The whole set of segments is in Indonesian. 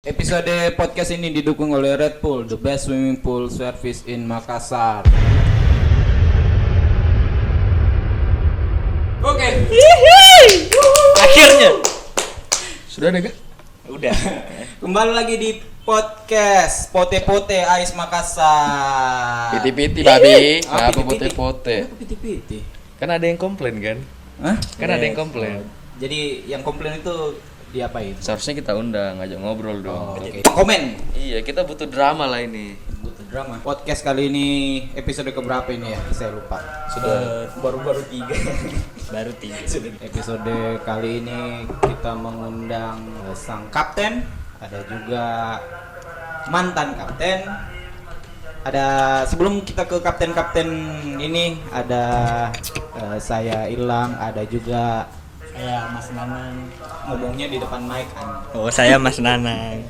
Episode podcast ini didukung oleh Red Pool, the best swimming pool service in Makassar. Oke. Akhirnya. Sudah ada gak? Udah. Kembali lagi di podcast Pote-Pote Ais Makassar. Piti-piti babi. Ah, Apa piti-piti. pote-pote? Kenapa piti-piti? Kan ada yang komplain kan? Hah? Kan ada yang komplain. Jadi yang komplain itu diapain? Seharusnya kita undang, ngajak ngobrol dong. Oke. Komen. Iya, kita butuh drama lah ini. Butuh drama. Podcast kali ini episode keberapa ini ya? Saya lupa. Sudah Baru-baru 3. Baru 3. Episode kali ini kita mengundang sang kapten, ada juga mantan kapten. Ada sebelum kita ke kapten-kapten ini ada saya Ilham, ada juga Saya Mas Nanang. ngomongnya di depan mic kan. Oh, saya Mas Nanang.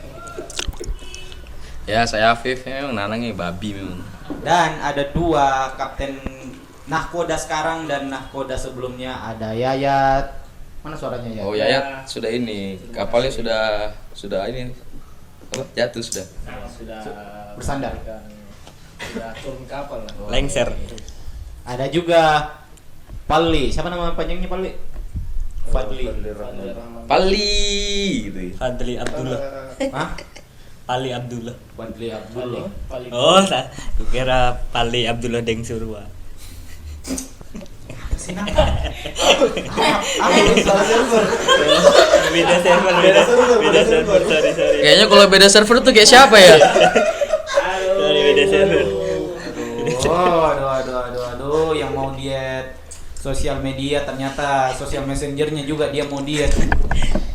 Ya, saya Afif, memang Nanang ini babi memang. Dan ada dua kapten nahkoda sekarang dan nahkoda sebelumnya, ada Yayat. Mana suaranya Yayat? Oh, Yayat sudah ini. Kapalnya sudah ini. Apa? Jatuh sudah. Sudah Bersandar. Sudah turun kapal lah. Lengser. Ada juga Pali. Siapa nama panjangnya Pali? Fadli. Pali gitu ya. Fadli Abdullah. Hah? Pali Abdullah. Fadli Abdullah. Oh, kira Pali Abdullah Deng Surwa. Beda server. Sorry. Kayaknya kalau beda server tuh kayak siapa ya? Sorry, beda server. Aduh, yang mau diet sosial media ternyata sosial messengernya juga dia mau diet.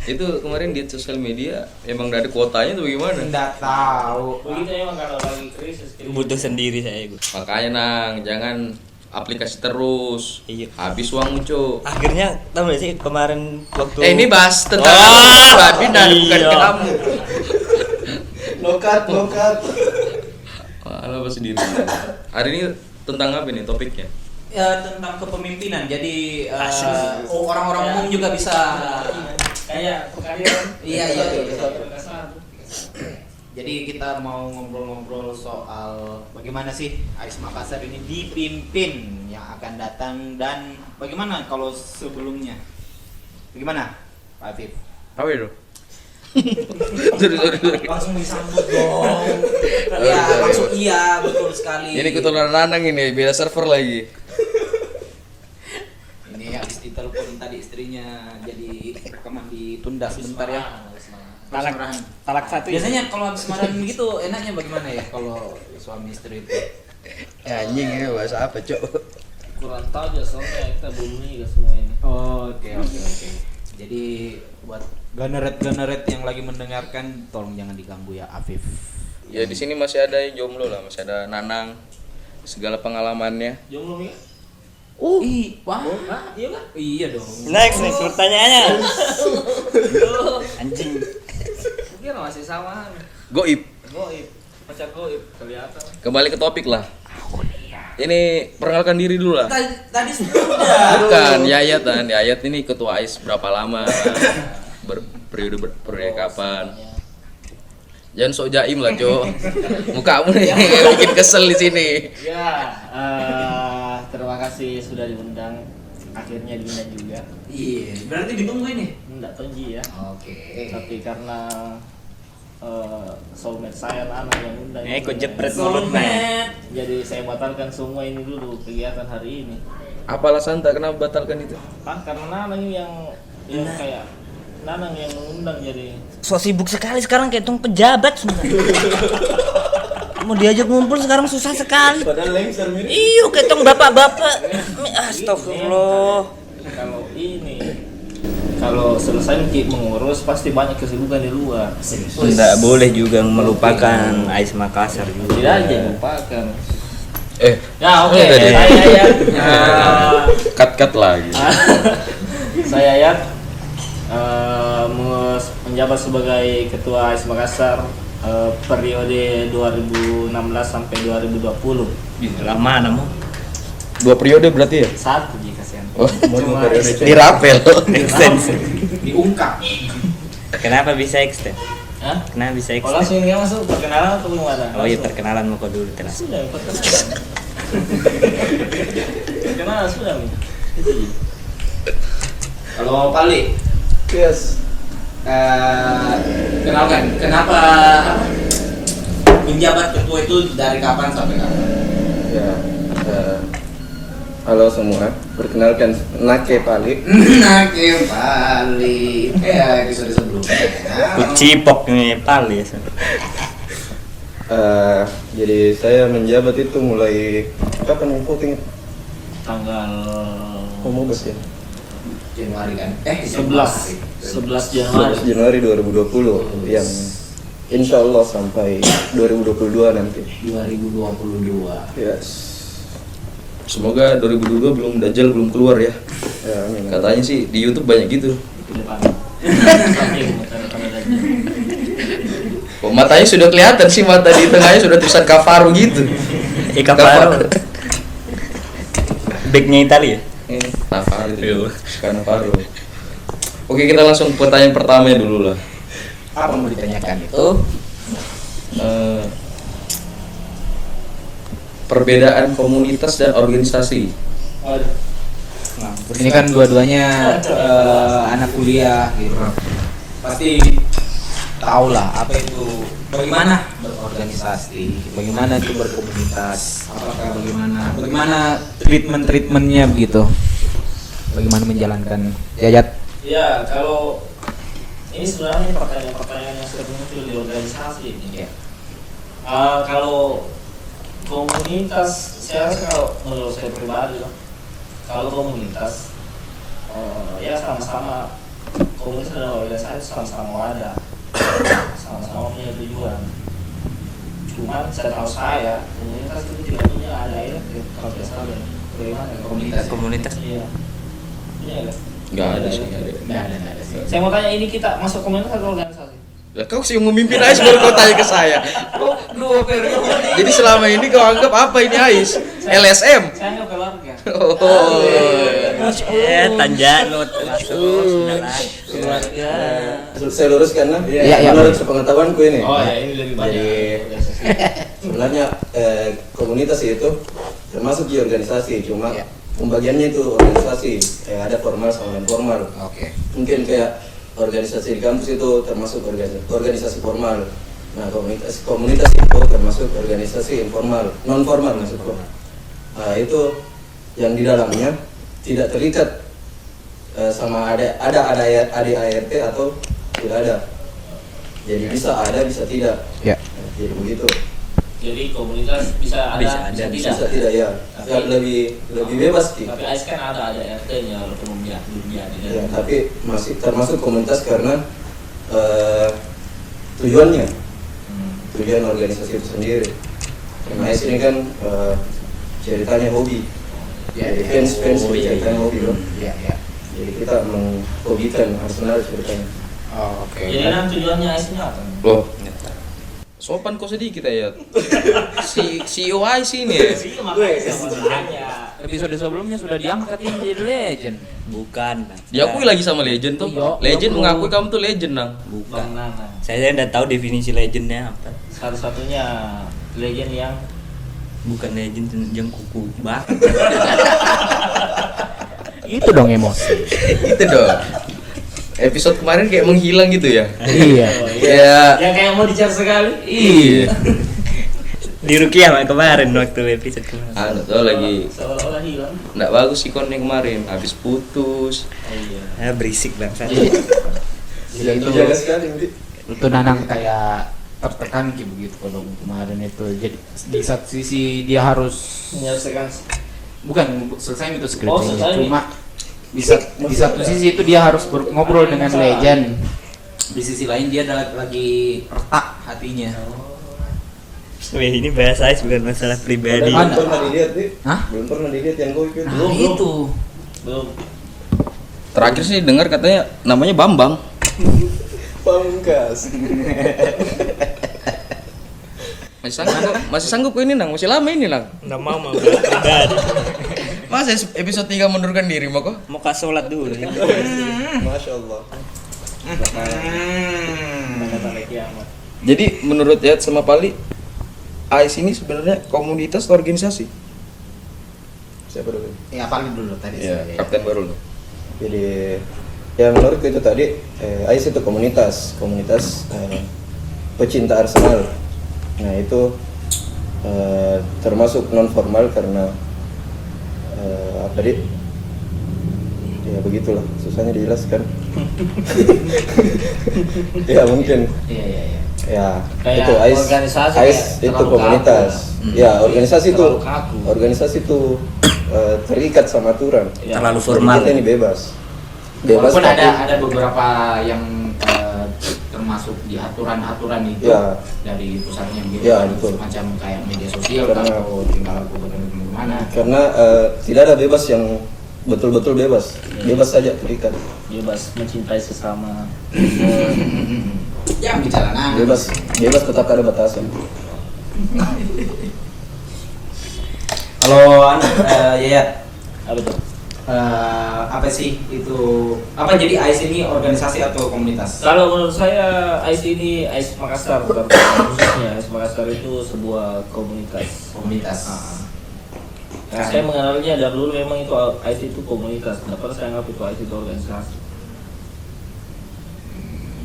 Itu kemarin di sosial media emang dari kuotanya tuh bagaimana? Nggak tahu. Begitu emang kalau lagi krisis kayak Butuh sendiri saya, Gus. Makanya Nang, jangan aplikasi terus. Iya. Habis uang muncul. Akhirnya tahu gak sih kemarin waktu Ini bahas tentang Wah, babi dan bukan iya. ke kamu. lokat. Malah apa sendiri. Hari ini tentang apa nih topiknya? Ya, tentang kepemimpinan. Jadi Asli. orang-orang umum juga bisa. kayak pekaryan. Iya. Makassar. Jadi kita mau ngobrol-ngobrol soal bagaimana sih Ais Makassar ini dipimpin yang akan datang dan bagaimana kalau sebelumnya. Bagaimana, Pak Afif? Apa itu? Sorry. Langsung disambut dong. Ya, langsung iya, betul sekali. Ini ketularan Nanang ini, beda server lagi. Ini habis ditelepon tadi istrinya, jadi rekaman ditunda sebentar ya. talak satu. Biasanya kalau habis marahan gitu enaknya bagaimana ya kalau suami istri itu? Ya, anjing ini bahasa apa, Cok? Kurang tahu aja soalnya kita belum nikah semua ini. Oke. Jadi buat gunner-red yang lagi mendengarkan tolong jangan diganggu ya Afif. Ya di sini masih ada yang jomblo lah, masih ada Nanang. Segala pengalamannya. Jomblo nih? Wah. Iya kan? Iya dong. Next pertanyaannya. Anjing. Kira masih sama. Goib. Goib. Pacar goib kelihatan. Kembali ke topik lah. Ini perkenalkan diri dulu lah. Tadi sudah. Bukan, Yayat ini ketua AIS berapa lama? Periode kapan? Jangan sok jaim lah, Cok. Mukamu nih kayak bikin kesel di sini. Ya, terima kasih sudah diundang. Akhirnya diundang juga. Iya, berarti ditunggu ini. Enggak tinggi ya. Oke. Tapi karena soulmate saya Nana yang undang. Ikut jepret mulutnya. Soulmate. Jadi saya batalkan semua ini dulu kegiatan hari ini. Apa alasan tak kenapa batalkan itu? Karena Nanang yang kayak Nanang yang mengundang jadi. So sibuk sekali sekarang kayak tung pejabat sebenarnya. Mau diajak ngumpul sekarang susah sekali. Padahal lengser mirip. Iyo kayak tung bapak-bapak. Astagfirullah. Kalau selesai mengurus pasti banyak kesibukan di luar. Tidak boleh juga melupakan Ais Makassar juga. Tidak aja lupakan. Ya oke. tadi. Saya ya. Cut lagi. Saya ya menjabat sebagai ketua Ais Makassar periode 2016 sampai 2020. Lama namu. 2 periode berarti ya? Satu jika kasihan. Oh, Cuma dirapel. Extend. Diungkap. Kenapa bisa extend? Hah? Kenapa bisa Oh ekstra? langsung ya masuk perkenalan atau gimana? Oh iya Langsung. perkenalan mau kau dulu telah. Sudah perkenalan. Perkenalan sudah nih. Itu aja. Kalau Pali, Yes. kenalkan kenapa menjabat ketua itu dari kapan sampai kapan? Ya. Halo semua. Perkenalkan Nake Pali. Nake Pali. Episode sebelumnya. Kucipok nih pali ya. Jadi saya menjabat itu mulai kapan yang voting? Tanggal Mau ya? Januari kan? 11 Januari. 11 Januari 2020 yang insya Allah sampai 2022 nanti. 2022. Yes. Semoga 2022 belum Dajjal belum keluar ya. Ya, amin. Katanya sih di YouTube banyak gitu. Di depan. Samping tanda-tanda aja. Kok matanya sudah kelihatan sih, mata di tengahnya sudah tulisan Cavaro gitu. Cavaro. Backnya Italia. Cavaro. Cannavaro. Oke, kita langsung pertanyaan pertamanya dulu lah. Apa mau ditanyakan itu? Perbedaan komunitas dan organisasi. Ini kan dua-duanya anak kuliah gitu. Pasti tahu lah apa itu, bagaimana berorganisasi, bagaimana itu berkomunitas, apakah bagaimana treatmentnya begitu, bagaimana menjalankan Yayat. Ya, kalau ini sebenarnya pertanyaan-pertanyaan yang sering muncul di organisasi ini. Ya. Kalau komunitas, saya rasa kalau menurut saya pribadi loh, kalau komunitas ya sama-sama, komunitas dan organisasi sama-sama ada, sama-sama punya tujuan. Cuman saya tahu saya komunitas itu tidak punya ada ya kalau tidak salah ya. Bagaimana Komunitas. Iya. Punya nggak? Nggak ada sih, nggak ada. Nggak ada sih. Saya mau tanya, ini kita masuk komunitas atau organisasi? Lah kau sih yang memimpin Ais baru kau tanya ke saya. Jadi selama ini kau anggap apa ini Ais? LSM. Saya nggak keluarga. Oh. Tanjanut. Sudahlah. Keluarga. Saya luruskan lah. Iya. Menurut sepengetahuanku ini. Oh ya, ini lebih banyak. Jadi sebenarnya komunitas itu termasuk di organisasi, cuma Iya. pembagiannya itu organisasi kayak ada formal sama non formal. Oke. Mungkin kayak organisasi di kampus itu termasuk organisasi formal. Nah, komunitas itu termasuk organisasi informal, non formal maksudku. Nah, itu yang di dalamnya tidak terikat sama ada ADART atau tidak ada. Jadi bisa ada, bisa tidak. Ya. Nah, jadi begitu. Jadi komunitas bisa ada, Bisa ada, bisa Bisa tidak. tidak ya. Tapi- Ya, lebih bebas sih. Tapi AIS kan ada RT-nya walaupun belum jadi. Ya, tapi masih termasuk komunitas karena tujuannya, tujuan organisasi itu sendiri. Karena AIS ini kan ceritanya hobi. Ya, Jadi ya. fans Oh, iya, ceritanya iya. hobi loh. Iya, iya. Jadi kita menghobikan Arsenal ceritanya. Oh, oke. Jadi kan tujuannya AIS-nya apa? Loh, sopan kok sedikit ya. Si CEO Ais ini ya. Iya, makanya saya mau tanya. Episode sebelumnya sudah diangkat ini jadi legend. Bukan. Diakui lagi sama Legend tuh. Iya, Legend iya, mengakui bro. kamu tuh legend, Nang. Bukan. Bang Nana. Saya udah tahu definisi legendnya apa. Satu-satunya legend yang Bukan legend yang kuku bakar. Itu dong emosi. Itu dong. Episode kemarin kayak menghilang gitu ya. Iya. Kayak yang kayak mau dicari sekali. iya. Di Rukiah Mak, kemarin waktu episode kemarin. Anu tuh lagi Seolah-olah hilang. nggak bagus sih konten kemarin, habis putus. Iya. Berisik bangsa. Jadi itu Jaga sekali nanti. itu Nanang kayak tertekan kayak begitu kalau kemarin itu. Jadi di satu sisi dia harus Menyelesaikan. bukan selesai itu Oh, skripsinya, selesai. cuma di satu sisi itu dia harus ngobrol dengan legend. Di sisi lain dia lagi retak hatinya. Wih, ini bahasa Ais bukan masalah pribadi. Belum Mana? pernah dilihat nih. Hah? Belum pernah dilihat yang gue ikut. Nah, Belum. itu. Belum. Terakhir sih dengar katanya namanya Bambang. Pamungkas. Masih sanggup ini Nang, masih lama ini Nang. Nggak mau pribadi. Masa episode 3 mundurkan diri mau kok? Mau kasih sholat dulu. Masya Allah. Tanda-tanda kiamat. Jadi menurut Yayat sama Pali, AIS ini sebenarnya komunitas atau organisasi? Siapa dulu? Ya paling dulu tadi. Iya, saya. Kapten Barul. Jadi ya menurutku itu tadi AIS itu komunitas pecinta Arsenal. Nah itu termasuk non formal karena apa dia? Ya begitulah, susahnya dijelaskan. Ya mungkin Iya. ya Kayak itu AIS organisasi AIS kayak itu terlalu komunitas. kaku, Ya organisasi itu Terlalu kaku. organisasi itu terikat sama aturan. Ya. Terlalu Jadi formal. kita ini bebas. Walaupun tapi- ada beberapa yang termasuk di aturan-aturan itu Ya. dari pusatnya gitu, Ya, betul. semacam kayak media sosial Karena- atau tinggal aku bagaimana. Karena tidak ada bebas yang betul-betul bebas. Bebas saja terikat. Bebas mencintai sesama. Ya bicara Bebas tetap ada batasan. Kalau Yayat, Apa tuh? apa sih itu? Apa jadi AIS ini organisasi atau komunitas? Kalau menurut saya AIS ini AIS Makassar khususnya AIS Makassar itu sebuah komunitas. Komunitas. Nah, saya mengenalnya dari dulu memang itu AIS itu komunitas. Tidak pernah saya anggap itu AIS itu organisasi.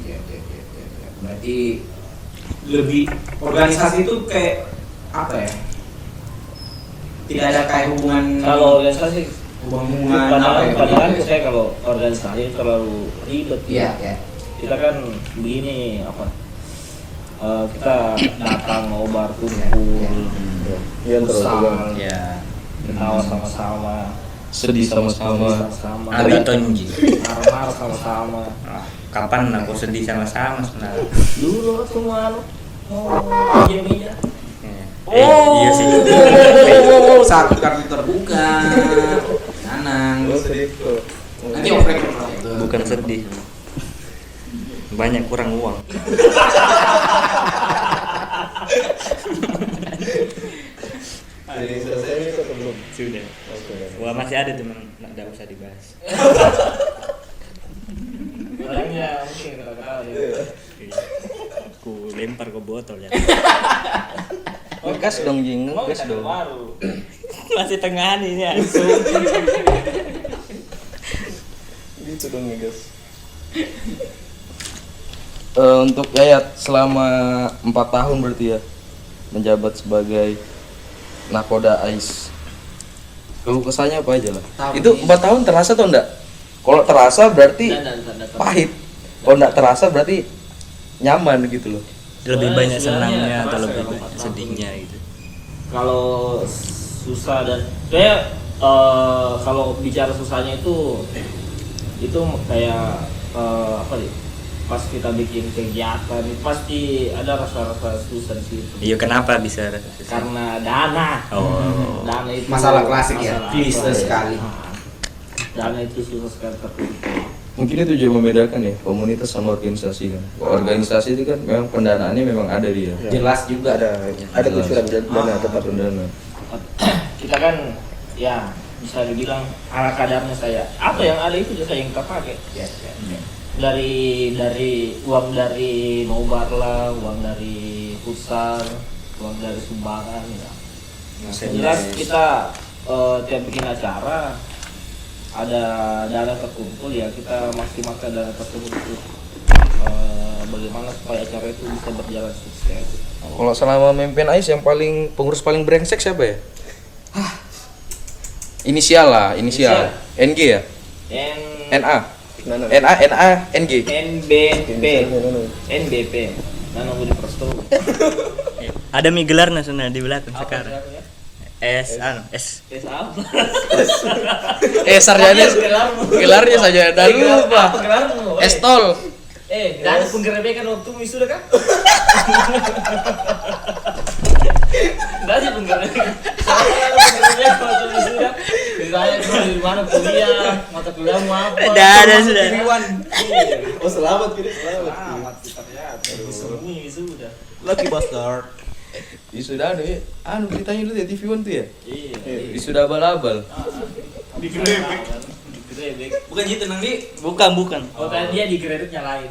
Ya. Berarti lebih organisasi itu kayak apa ya? Tidak ada kayak hubungan. Kalau organisasi hubungan apa ya? pandanganku saya kalau organisasi terlalu ribet. Iya. Kita kan begini apa? Kita datang ngobar kumpul, Iya terus juga. usang, Ya. ketawa sama-sama, Sedih sama-sama. sama-sama, Abi Tonji. marah-marah sama-sama. Kapan aku sedih sama-sama sebenarnya? Dulu waktu malu, meja-meja. Iya sih. Satu kartu terbuka. Nanang. Nanti oprek. Bukan sedih. Banyak kurang uang. Jadi selesai ini atau belum? Sudah. Wah masih ada teman, nggak usah dibahas. Orangnya mungkin kata-kata ya. Ku lempar ke botol ya. Ngegas dong Jing, Mau ngegas kita dong. baru. Masih tengah nih ya. Gitu dong ya guys. Untuk Yayat selama 4 tahun berarti ya menjabat sebagai nakoda AIS. Keluh kesahnya apa aja lah? Tahun Itu ini. 4 tahun terasa atau enggak? Kalau terasa berarti Dan pahit. Kalau enggak terasa berarti nyaman gitu loh. Lebih banyak Sebenarnya senangnya atau terasa lebih kalau banyak 4 tahun. sedihnya gitu. Kalau susah dan kayak kalau bicara susahnya itu kayak apa sih? Pas kita bikin kegiatan pasti ada rasa-rasa susah di situ. Iya kenapa bisa rasa susah? Karena dana. Oh. Dana itu Masalah klasik ya, masalah klise klasik. sekali. Dana itu susah sekali terkumpul. Mungkin itu juga membedakan ya komunitas sama organisasi kan. Organisasi itu kan memang pendanaannya memang ada dia. Jelas juga. Ada kucuran dana tetap Pendana. Kita kan ya bisa dibilang ala kadarnya saya. Apa yang ada itu saya yang kita pakai. Ya. Dari uang dari nobar lah, uang dari futsal, uang dari sumbangan ya. Jelas kita tiap bikin acara ada dana terkumpul ya kita maksimalkan dana tersebut itu bagaimana supaya acara itu bisa berjalan sukses. Kalau selama memimpin AIS yang paling pengurus paling brengsek siapa ya? Inisial lah, inisial. NG ya? NA. NG. NBP. Nano Budi Prastowo. Ada mie gelarnya sudah di belakang Apa sekarang. siapa ya? S. Tes apa? Sarjana Gelarmu. gelarnya saja dah lupa. Apa gelarmu? Estol. Dan penggerebekan waktu wisuda kan? Enggak sih penggerebekan. Soalnya penggerebekan waktu wisuda. Ditanya dulu di mana kuliah, mata kuliahmu apa? Udah ada sudah. Iya. Oh selamat kiri selamat. Selamat ternyata. Disembunyi wisuda. Lucky bastard. Sudah anu ditanya dulu ya TV One tuh ya. Iya. Sudah abal-abal. Digerebek. Bukan gitu nanti. Bukan. Oh kan dia digerebeknya lain.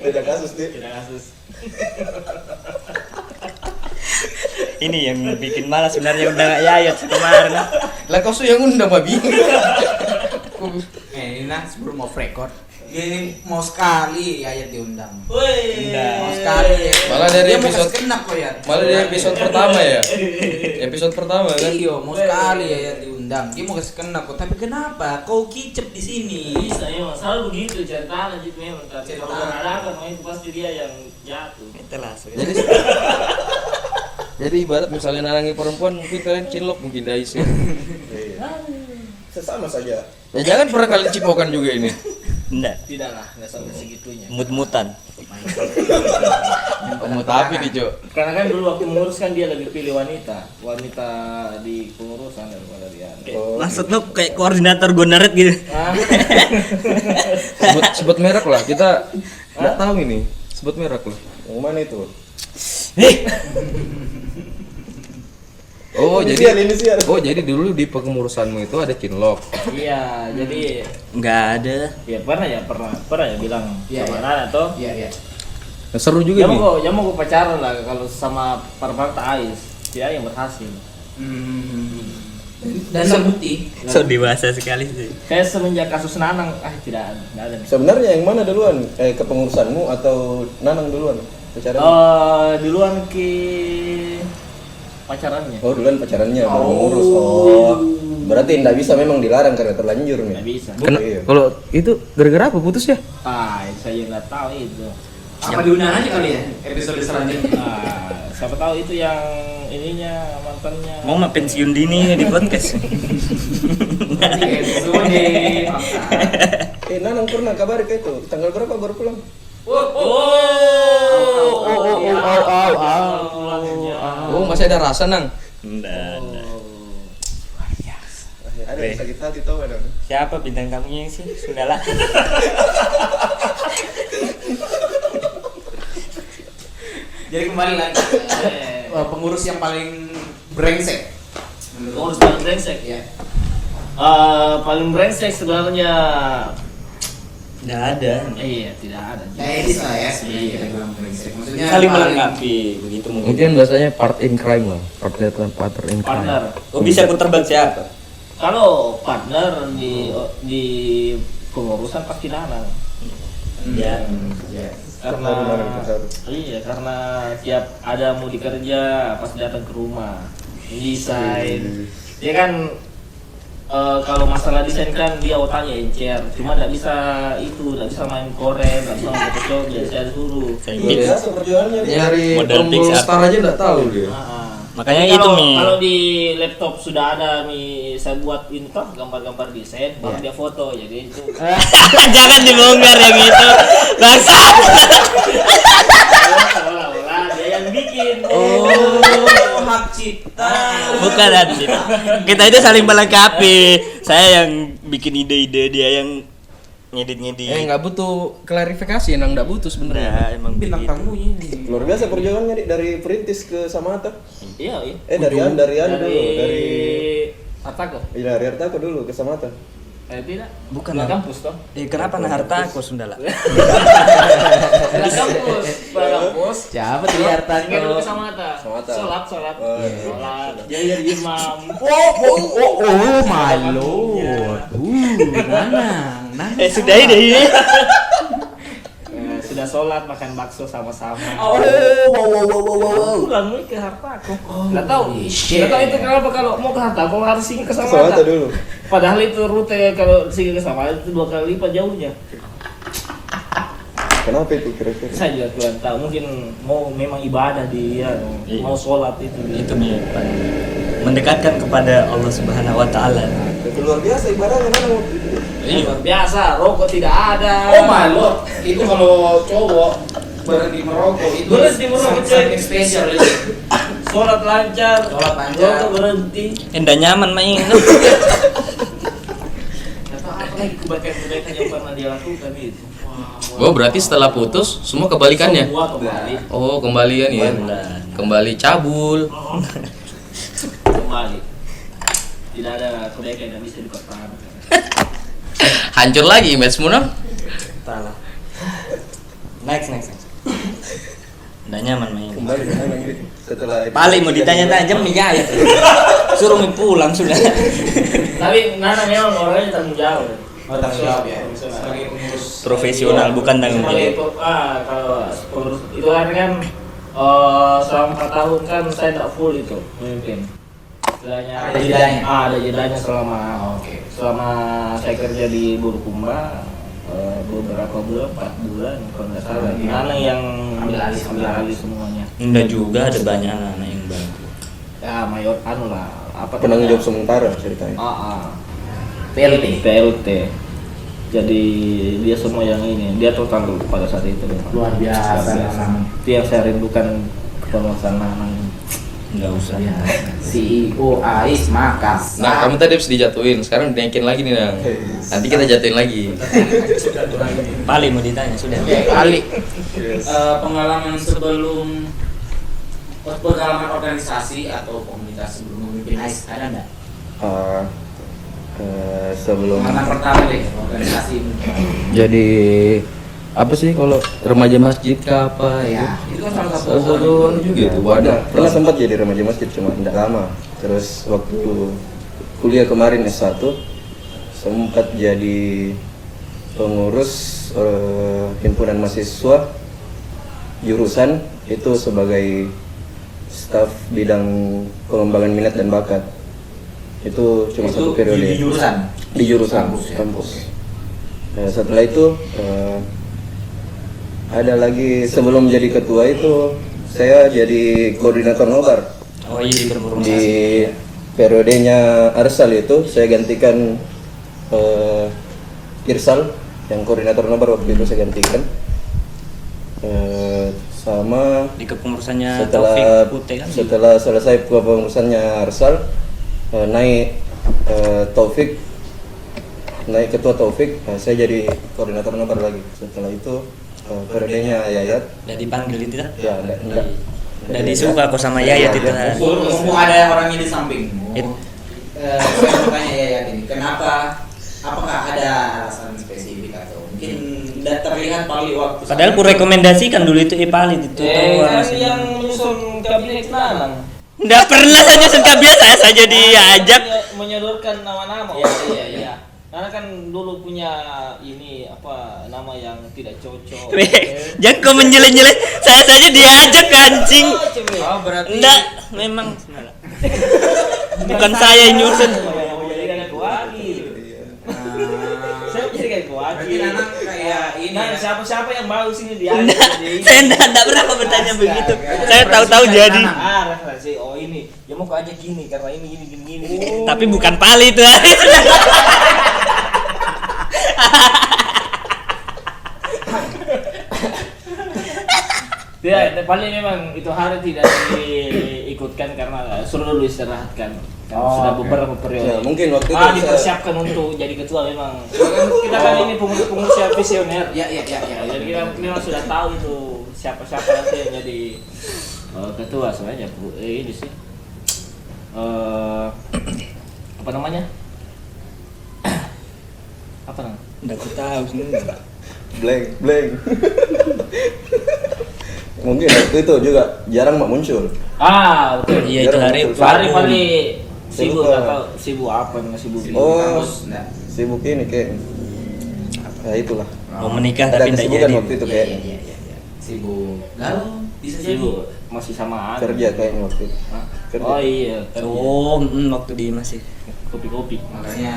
Beda kasus nih. Beda kasus. Ini yang bikin malas sebenarnya undang Yayat kemarin. Lah kau yang undang babi. Ini nah sebelum off record. Gini mau sekali Yayat diundang. Woi. Mau sekali. Malah dari Dia mau episode- kasih kenap kok ya. Malah di episode pertama ya. Episode pertama kan. Iya, mau sekali Yayat diundang. Dia mau kasih kenap kok. Tapi kenapa? Kau kicep di sini. Bisa ya, selalu begitu cerita lanjut memang. Tapi Cerita. kalau ada apa itu pasti dia yang jatuh. Itulah. Jadi jadi ibarat misalnya narangi perempuan mungkin kalian cinlok mungkin dais ya. Sesama saja. Ya jangan pernah kalian cipokan juga ini. Enggak. Tidaklah, enggak sampai segitunya. Mut-mutan. Kamu tapi nih, Cok. Karena kan dulu waktu mengurus kan dia lebih pilih wanita di pengurusan daripada dia. Maksud lu kayak koordinator Gonaret gitu. Ah. Sebut merek lah, kita nggak tahu ini. Sebut merek lah. Yang mana itu? Oh, Inisial. jadi dulu di pengurusanmu itu ada cinlok. Iya, jadi Enggak ada. ya pernah ya bilang Iya, sama iya. Nana toh. Iya, iya. Nah, seru juga nih. Ya mau pacaran lah kalau sama para Ais. Dia yang berhasil. Dan terbukti. So dewasa sekali sih. Kayak semenjak kasus Nanang, tidak ada nih. Sebenarnya yang mana duluan? Kepengurusanmu atau Nanang duluan? Pacaran? Duluan ke pacarannya. Oh, duluan pacarannya, baru ngurus. Oh. Berarti enggak bisa memang dilarang karena terlanjur nih. Nggak bisa. Iya. Kalau itu gara-gara apa putus ya? Itu saya nggak tahu itu. Apa diundang aja kali ya episode selanjutnya. Siapa tahu itu yang ininya mantannya. Mau mah pensiun dini di podcast. Nanti episode fakta. Nanang pernah kabar ke itu. Tanggal berapa baru pulang? Oh, masih ada rasa, Nang. Enggak. Ada yang sakit hati tahu ada. Siapa bintang tamunya sih? Sudahlah. Jadi kembali lagi. Pengurus yang paling brengsek. Pengurus paling brengsek. Iya. Paling brengsek sebenarnya. Enggak ada. Iya, tidak ada. Edis lah ya. Kita bilang brengsek. Maksudnya Saling paling- melengkapi begitu mungkin. Mungkin bahasanya part in crime lah. Partner in crime. Partner. Oh bisa putar balik siapa? Kalau partner di pengurusan pasti Nanang. Ya. Ya. Karena Terharu. iya, karena tiap ada mau dikerja pasti datang ke rumah desain. Dia kan kalau masalah desain kan dia otaknya encer, cuma nggak bisa main koren, nggak bisa main Photoshop, jadi saya suruh. Luar biasa perjuangannya dia. Nyari Model tombol Pixar. star aja nggak tahu dia. Makanya Jadi itu kalau- Mi. Kalau di laptop sudah ada saya buat ini toh gambar-gambar desain, baru dia foto, jadi itu. Jangan dibongkar yang itu. Bangsa. Seolah-olah dia yang bikin. Oh, hak cipta. Bukan hati. Kita itu saling melengkapi. Saya yang bikin ide-ide, dia yang ngedit-ngedit. Nggak butuh klarifikasi, Nang nggak butuh sebenarnya. Nah, emang Bintang begitu. tamunya ini. Luar biasa perjuangannya Dik, dari perintis ke Samata. Iya, iya. Dari dulu, dari Atako. dari Artako dulu ke Samata. Tidak. Bukan, Di Bang. kampus toh. Kenapa nah harta aku Sundala? Di kampus, di kampus. Siapa tuh harta Tinggal dulu ke Samata. Samata. Sholat. Oh, iya. Sholat. Jadi imam. Oh, my lord. Nanang. Sudahi deh ini. Sudah sholat makan bakso sama-sama. Wow. Pulang nih ke Hartako. Nggak tahu. Nggak tahu itu kenapa kalau mau ke Hartako harus singgah ke Samata Samata. dulu. Padahal itu rute kalau singgah ke Samata itu 2 kali lipat jauhnya. Kenapa itu kira-kira? Saya juga kurang tahu. Mungkin mau memang ibadah dia, mau sholat itu. Itu Mi. Mendekatkan kepada Allah Subhanahu wa taala. Itu luar biasa ibaratnya Nanang. Luar biasa, rokok tidak ada. Oh my lord. Itu kalau cowok berhenti merokok itu Berhenti merokok, coy. something spesial itu. Sholat lancar, Sholat lancar. rokok berhenti. Endah nyaman main. Atau apa lagi kebaikan-kebaikan yang pernah dia lakukan itu. Oh, berarti setelah putus semua kebalikannya. Semua kembali. Oh, kembalian ya. Kembali cabul. Kembali. Tidak ada kebaikan yang bisa dipertahankan. Hancur lagi image-mu, Nang. Entahlah. Next. Nggak nyaman main. Kembali setelah Paling mau ditanya-tanya ya ya. Suruh pulang sudah. Tapi Nana memang orangnya tanggung jawab. Tanggung jawab ya. Sebagai pengurus Profesional bukan tanggung Sebagai jawab. kalau pengurus itu kan selama 4 tahun kan saya tidak full itu memimpin. Istilahnya Ada jedanya? ada jedanya selama Oke. selama saya kerja di Bulukumba beberapa bulan, 4 bulan kalau nggak salah. Nana yang Ambil alih semuanya. Enggak juga, ada banyak anak yang bantu. Ya mayor lah apa penanggung namanya? jawab sementara ceritanya. PLT. Jadi dia semua yang ini, dia total pada saat itu. Luar biasa memang. Itu yang saya rindukan kepengurusan Nana. Enggak usah. CEO AIS Makassar. Nah, kamu tadi habis dijatuhin, sekarang dinaikin lagi nih, Nang. Nanti kita jatuhin lagi. Paling mau ditanya sudah. Kali pengalaman sebelum pengalaman organisasi atau komunitas sebelum memimpin AIS ada nggak? Sebelum Pengalaman pertama deh organisasi. Jadi apa sih kalau remaja masjid ke apa Ya, itu kan salah Salah satu. satu juga itu wadah. pernah sempat jadi remaja masjid cuma tidak lama. Terus waktu kuliah kemarin S1 sempat jadi pengurus himpunan mahasiswa jurusan itu sebagai staf bidang pengembangan minat dan bakat. Itu cuma satu periode. Di jurusan. Di jurusan Kampus, ya? kampus. Setelah itu ada lagi sebelum jadi ketua itu saya jadi koordinator nobar. Oh iya di berorganisasi. Di periodenya Arsal itu saya gantikan Irsal yang koordinator nobar waktu itu saya gantikan. Sama Di kepengurusannya setelah Taufik Putih kan. setelah selesai kepengurusannya Arsal naik Taufik, naik ketua Taufik, saya jadi koordinator nobar lagi. Setelah itu periodenya Yayat. Udah dipanggil itu kan? Ya, enggak. Udah disuka kok sama Yayat itu. Mumpung ada orangnya di samping. It- Saya mau tanya Yayat ini, kenapa? Apakah ada alasan spesifik atau mungkin tidak terlihat paling waktu? Padahal ku rekomendasikan dulu itu Ipali itu Kan masih. yang menyusun kabinet Nanang. Nggak pernah saya nyusun kabinet, saya saja diajak. Menyodorkan nama-nama. Iya. Karena kan dulu punya ini apa nama yang tidak cocok. Jangan kau menjelek-jelek, saya saja diajak kancing. Oh, berarti Enggak, memang bukan saya yang nyusun. Menjadikan aku wakil. Saya menjadikan aku wakil. Berarti Nanang kayak ini Nah, ya? siapa yang baru sini dia? Saya enggak pernah bertanya begitu. Saya tahu-tahu jadi. Referensi. Oh ini, ya mau kau aja gini karena ini gini. Tapi bukan Pali itu. Tidak, paling memang itu hari tidak diikutkan karena suruh dulu istirahatkan. Karena sudah oke. beberapa periode. Ya, mungkin waktu itu Dipersiapkan untuk jadi ketua memang. Kita kan ini pengurus yang visioner. Ya. Jadi kita memang sudah tahu itu siapa nanti yang jadi ketua sebenarnya. Ini sih. Apa namanya? Apa namanya? Enggak tahu sih. blank. Mungkin waktu itu juga jarang mak muncul. Betul. Iya itu hari Hari sibuk Sibuk atau sibuk apa nggak sibuk? Oh. Kampus, enggak. Sibuk ini kayak. Ya itulah. mau menikah Ada tapi enggak kesibukan jadi. waktu itu Iya, kayak iya. Sibuk. Lalu bisa jadi. Sibuk masih sama kerja kayaknya waktu itu. Hah? Kerja. Oh iya, Oh, waktu di masih kopi-kopi. Makanya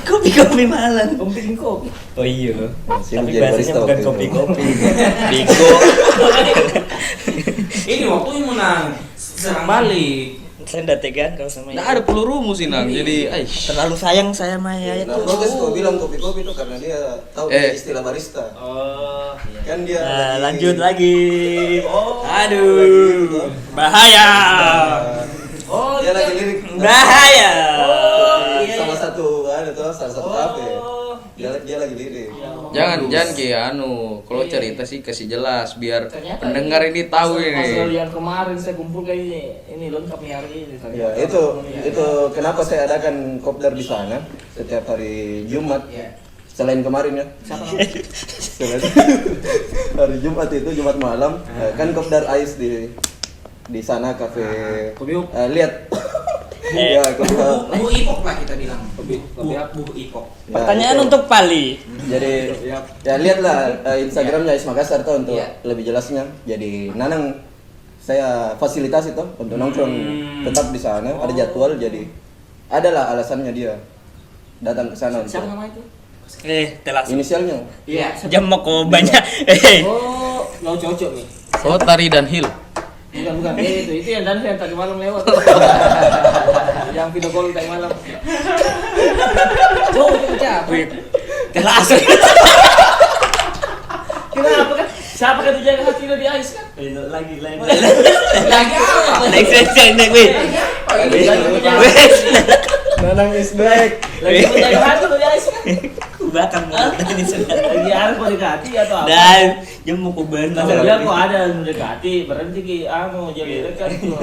kopi malam. Kopi bikin kopi. Oh iya. Sibuk Tapi jadi bahasanya barista bukan waktu itu. kopi-kopi. Biko. ini waktunya menang serang balik. Saya enggak tegan kalau sama Nggak ada pelurumu sih, Nang. Jadi, terlalu sayang saya sama Yayat. Nah, protes kau bilang kopi-kopi itu karena dia tahu istilah barista. Oh, iya. Kan dia Lanjut lagi. Oh. Aduh. Bahaya. Oh, dia lagi lirik. Bahaya. Salah satu kafe. Oh. Dia lagi lirik. jangan kayak kalau cerita sih kasih jelas biar Ternyata pendengar ini tahu Pasal ini. yang kemarin saya kumpulkan ini lengkap nih hari ini. Ya, itu kenapa saya adakan kopdar di sana setiap hari Jumat. Ya. selain kemarin ya. Selain hari Jumat itu Jumat malam kan kopdar ais di sana kafe. Lihat. Ya, Bu Ipok lah kita bilang. Bu Ipok. Ya, Pertanyaan itu. untuk Pali. Jadi ya lihatlah Instagramnya Ais Makassar tuh untuk lebih jelasnya. Jadi Nanang saya fasilitasi tuh untuk nongkrong tetap di sana, ada jadwal jadi adalah alasannya dia datang ke sana Siapa untuk nama itu? Telas. inisialnya. Iya. Jam mau kok banyak. Oh, lo cocok nih. Oh, Tari dan Hil. Bukan, itu yang dan yang tadi malam lewat. Yang video call tadi malam. Coba itu siapa? Telas. Kenapa kan? Siapa kan jaga hati lo di ais kan? Lagi. Lagi apa? Next wih. Nanang is back. Lagi menjaga hati lo di ais kan? Bakar mulut ini sudah. Lagi harus mendekati atau apa? Dan jam mau kok banyak. Masa dia kok ada yang mendekati, berhenti ki jadi dekat tuh.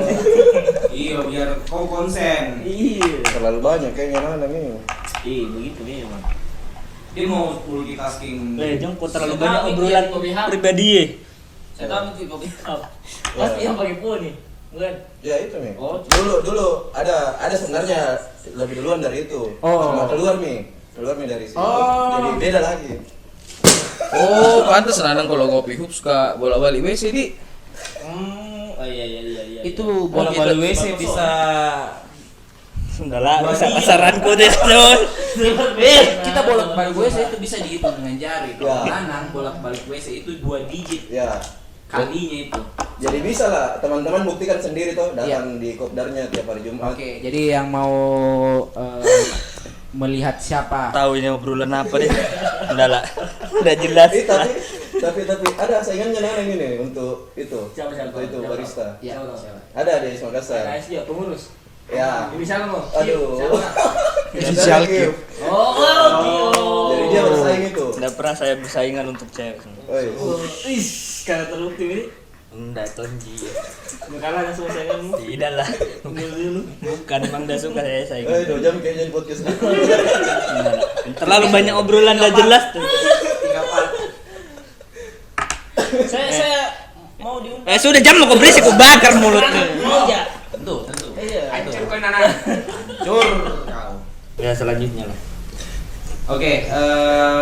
Iya, biar kau konsen. Iya. Terlalu banyak kayaknya Nanang ini. Iya, begitu nih, Bang. Dia mau multitasking. Jam kok terlalu banyak obrolan pribadi ya. Saya tahu itu kopi. Pasti yang pakai pun nih. Bukan. Ya itu nih. Oh. Dulu ada sebenarnya lebih duluan dari itu. Oh. Cuma keluar nih dari sini. Oh. Jadi beda lagi. Oh, pantas Nanang kalau ngopi hub suka bola-balik WC di. Oh iya. Itu bola-bola gitu. WC bisa Udah lah, bisa pasaranku deh tuh. kita bolak-balik WC itu bisa dihitung dengan jari. Kalau Ya. Nanang bolak-balik WC itu 2 digit Ya. kalinya itu. Jadi bisa lah teman-teman buktikan sendiri tuh datang di kopdarnya tiap hari Jumat. Oke, jadi yang mau melihat siapa Tahu ini obrolan apa deh. Udah lah. Udah jelas. Tapi ada saingannya Nanang ini untuk itu. Siapa? Untuk itu barista. ya, siapa? Ada di Makassar. Ais dia pengurus. Ya. Ini siapa mau? Aduh. Inisial Q. Oh. Jadi dia bersaing itu. Udah pernah saya bersaingan untuk cewek. Oi. Karena terbukti ini. Enggak tonji. Kalah langsung saya kan. Tidak lah. Bukan emang udah suka saya saingan. 2 jam kayaknya di podcast. Terlalu banyak obrolan udah jelas tuh. Saya mau diundang. Sudah jam mau kau berisik kau bakar mulutnya. Mau ya. Tentu. Iya. Hancur kau Nanang. Hancur kau. Ya selanjutnya lah. Oke,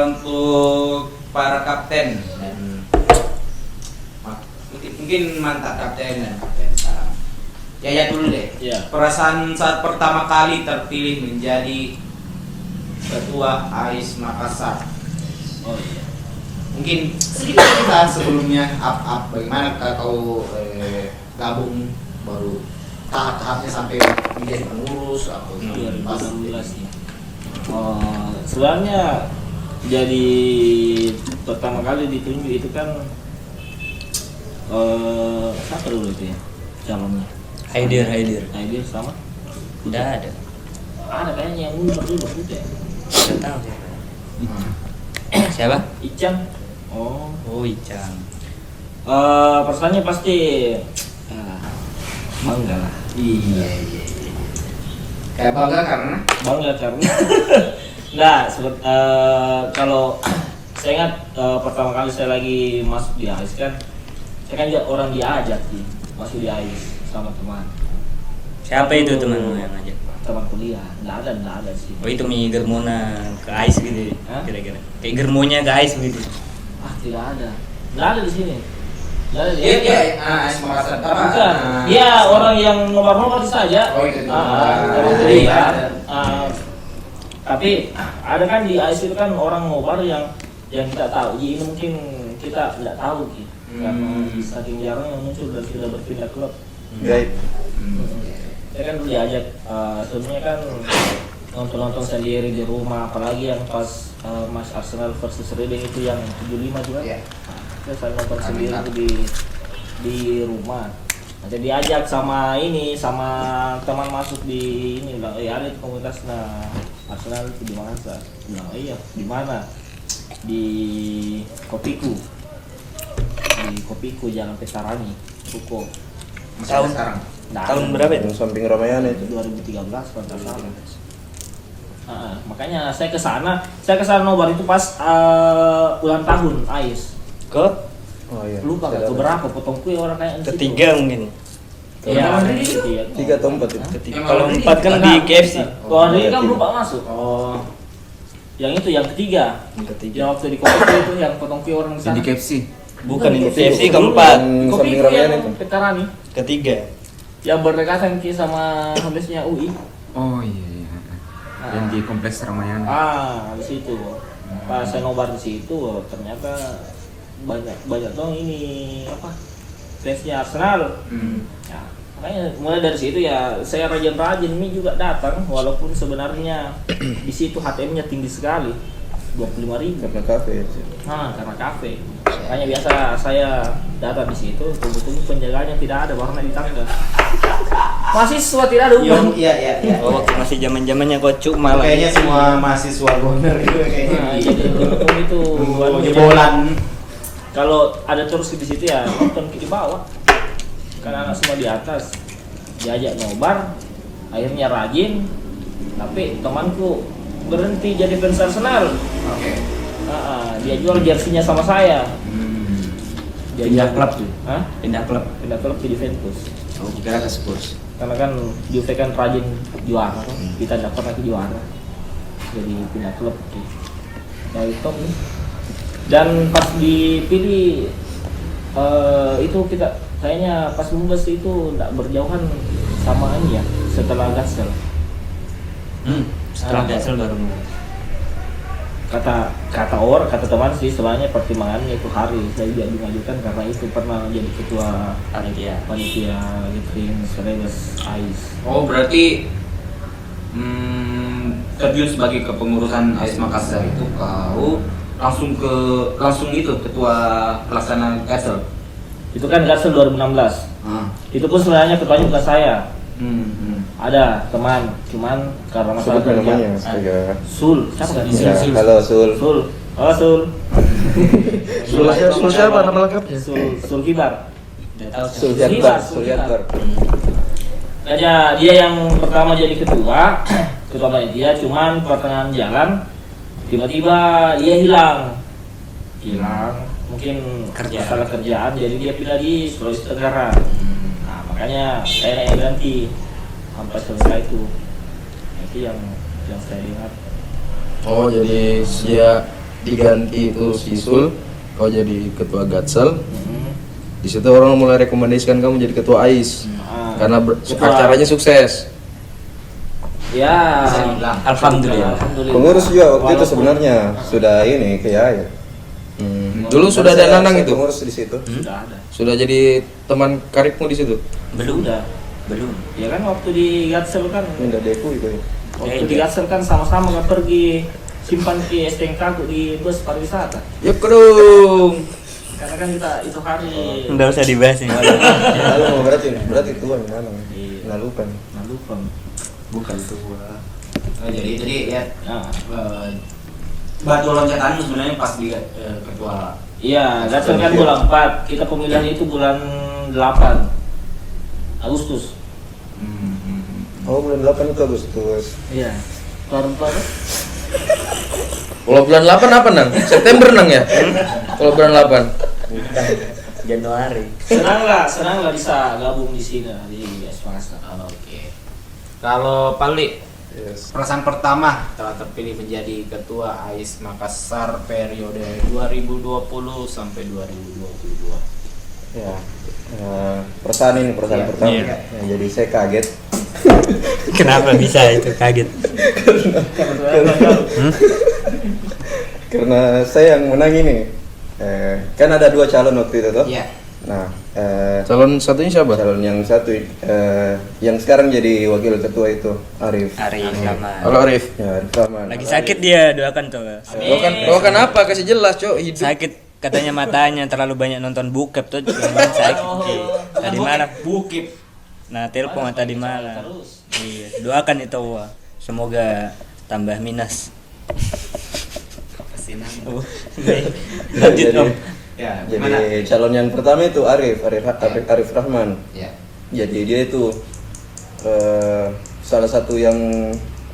untuk para kapten dan mungkin mantan kapten dan kapten sekarang. Ya dulu deh. Iya. Perasaan saat pertama kali terpilih menjadi ketua AIS Makassar. Oh iya. Mungkin sedikit cerita sebelumnya bagaimana kau gabung baru tahap-tahapnya sampai menjadi pengurus atau 2016 nih. Sebenarnya jadi pertama kali ditunjuk itu kan siapa dulu itu ya calonnya? Haidir sama? Udah ada. Ada kayaknya yang mundur dulu udah. Udah tahu ya. Siapa? Icang. Oh. Icang. Perasaannya pasti bangga lah. Iya. Kayak bangga karena Nah, kalau saya ingat pertama kali saya lagi masuk di AIS kan, saya kan orang diajak sih masuk di AIS sama teman. Siapa itu temanmu yang ngajak? Teman kuliah, nggak ada sih. Oh itu mi germona ke AIS gitu Hah? kira-kira. Kayak germonya ke AIS gitu. Tidak ada di sini. Nggak ada di Iya, AIS Makassar. Bukan, dia orang yang ngobar-ngobar saja. Oh, itu. Teman kuliah. Tapi ada kan di AIS itu kan orang ngobar yang kita tahu. Jadi ini mungkin kita tidak tahu gitu. Karena saking jarang yang muncul dan sudah berpindah klub. Gaib. Saya kan dulu diajak, sebelumnya kan nonton sendiri di rumah, apalagi yang pas Mas Arsenal versus Reading itu yang 75 juga. Iya. Saya nonton sendiri itu di rumah. Nanti diajak sama teman masuk di ini bilang, ada di komunitas Arsenal itu di mana sah? Bilang, iya di mana? Di Kopiku. Di Kopiku Jalan Petarani, Ruko. Tahun sekarang. Nah, Tahun berapa itu? Yang samping Ramayana itu. 2013 kalau nggak salah. Makanya saya ke sana nobar itu pas ulang tahun AIS. Ke Oh iya. Lupa gak keberapa potong kue orang kayak di situ. ketiga mungkin. Iya, ketiga. 3 atau 4 itu. Ketiga. Kalau 4 kan di KFC. Kalau ini kan lupa masuk. Oh. Yang itu yang ketiga. Yang waktu di kopi itu yang potong kue orang di sana. Di KFC. Bukan ini KFC Dulu keempat. Yang Kopi samping itu ramean yang itu. Petarani. Ketiga. Yang berdekatan Ki sama habisnya UI. Oh iya iya. Yang di kompleks Ramayana. Di situ. Pas saya nobar di situ ternyata banyak dong ini apa? Fansnya Arsenal. Ya, makanya mulai dari situ ya saya rajin-rajin ini juga datang walaupun sebenarnya di situ HTM-nya tinggi sekali. 25.000 Karena kafe. karena kafe. Makanya biasa saya datang di situ, tunggu-tunggu penjaganya tidak ada, warna di tangga. Mahasiswa tidak ada uang. Iya. Oh, waktu masih zaman-zamannya kocuk malah. Kayaknya semua mahasiswa goner gitu kayaknya. Nah, jadi tunggu itu Jebolan. kalau ada terus di situ ya nonton di bawah. Karena anak semua di atas. Diajak nobar, akhirnya rajin. Tapi temanku berhenti jadi fans Arsenal. Oke. Dia jual jersinya sama saya. Dia Pindah jual- klub tuh. Hah? Pindah klub. Pindah klub ke Juventus. Oh, kira ke Spurs. Karena kan Juve kan rajin juara kan. Kita tidak pernah ke juara. Jadi pindah klub gitu. Dari top nih. Dan pas dipilih itu kita kayaknya pas Mumbes itu tidak berjauhan sama ini ya setelah Gatsel. Setelah Gasel baru. Kata teman sih sebenarnya pertimbangannya itu hari saya tidak dimajukan karena itu pernah jadi ketua panitia Gathering Celebes AIS. Oh berarti terjun sebagai kepengurusan AIS Makassar itu kau langsung itu ketua pelaksana Gasel. Itu kan Gatsel 2016. Itu pun sebenarnya ketuanya bukan saya. Ada teman, cuman karena masalah Sebutkan namanya kerja. supaya. Sul, siapa kan? Ya, halo Sul. Sul, halo Sul. Sul siapa nama lengkapnya? Sul Kibar. Sul Yatbar. Dia yang pertama jadi ketua panitia, cuman pertengahan jalan tiba-tiba dia hilang. Mungkin masalah kerjaan, jadi dia pindah di Sulawesi Tenggara. Nah, makanya saya yang ganti sampai selesai itu. Itu yang saya lihat. Oh jadi dia diganti itu si Sul, kau jadi ketua Gatsel. Di situ orang mulai rekomendasikan kamu jadi ketua AIS karena acaranya sukses. Ya, Alhamdulillah. Pengurus juga waktu itu sebenarnya sudah ini kayak ya. Dulu sudah ada Nanang itu pengurus di situ. Sudah ada. Sudah jadi teman karibmu di situ. Belum. Sudah. Belum. Ya kan waktu di Gatsel kan. Minta deku itu ya. Waktu di Gatsel kan sama-sama kan pergi simpan ke STNK aku di bus pariwisata. Yuk dong. Karena kan kita itu hari Enggak usah dibahas ini. Lalu berarti tua nih Nanang. Iya. Nah lupa. Bukan tua. Jadi ya Nah, batu loncatanmu sebenarnya pas di ketua. iya, Gatsel kan bulan 4. Kita pemilihan itu bulan 8 Agustus. Oh bulan 8 itu Agustus. Iya. Tahun berapa? Kalau bulan 8 apa nang? September nang ya? Kalau bulan 8. Januari. Senang lah bisa gabung di sini di AIS Makassar. Oke. Kalau Pali, Yes. perasaan pertama telah terpilih menjadi ketua AIS Makassar periode 2020 sampai 2022. Ya. Perasaan Iya, pertama. iya. Ya, jadi saya kaget. Kenapa bisa itu kaget? Karena saya yang menang ini. Kan ada 2 calon waktu itu tuh. Iya. Nah, Calon satunya siapa? calon yang satu yang sekarang jadi wakil ketua itu Arif. Arif Rahman. Halo Arif. Ya, Arif Rahman. Lagi sakit dia, doakan tuh. Doakan apa? Kasih jelas, Cok. Hidup. Sakit katanya matanya terlalu banyak nonton bokep tuh jangan sakit. Tadi malam Bukip. nah telepon tadi malam. Terus. Iya, doakan itu wah. Semoga tambah minus. Oh, lanjut Jadi- Om. Ya, gimana? Jadi calon yang pertama itu Arif Rahman. Ya. Jadi dia itu salah satu yang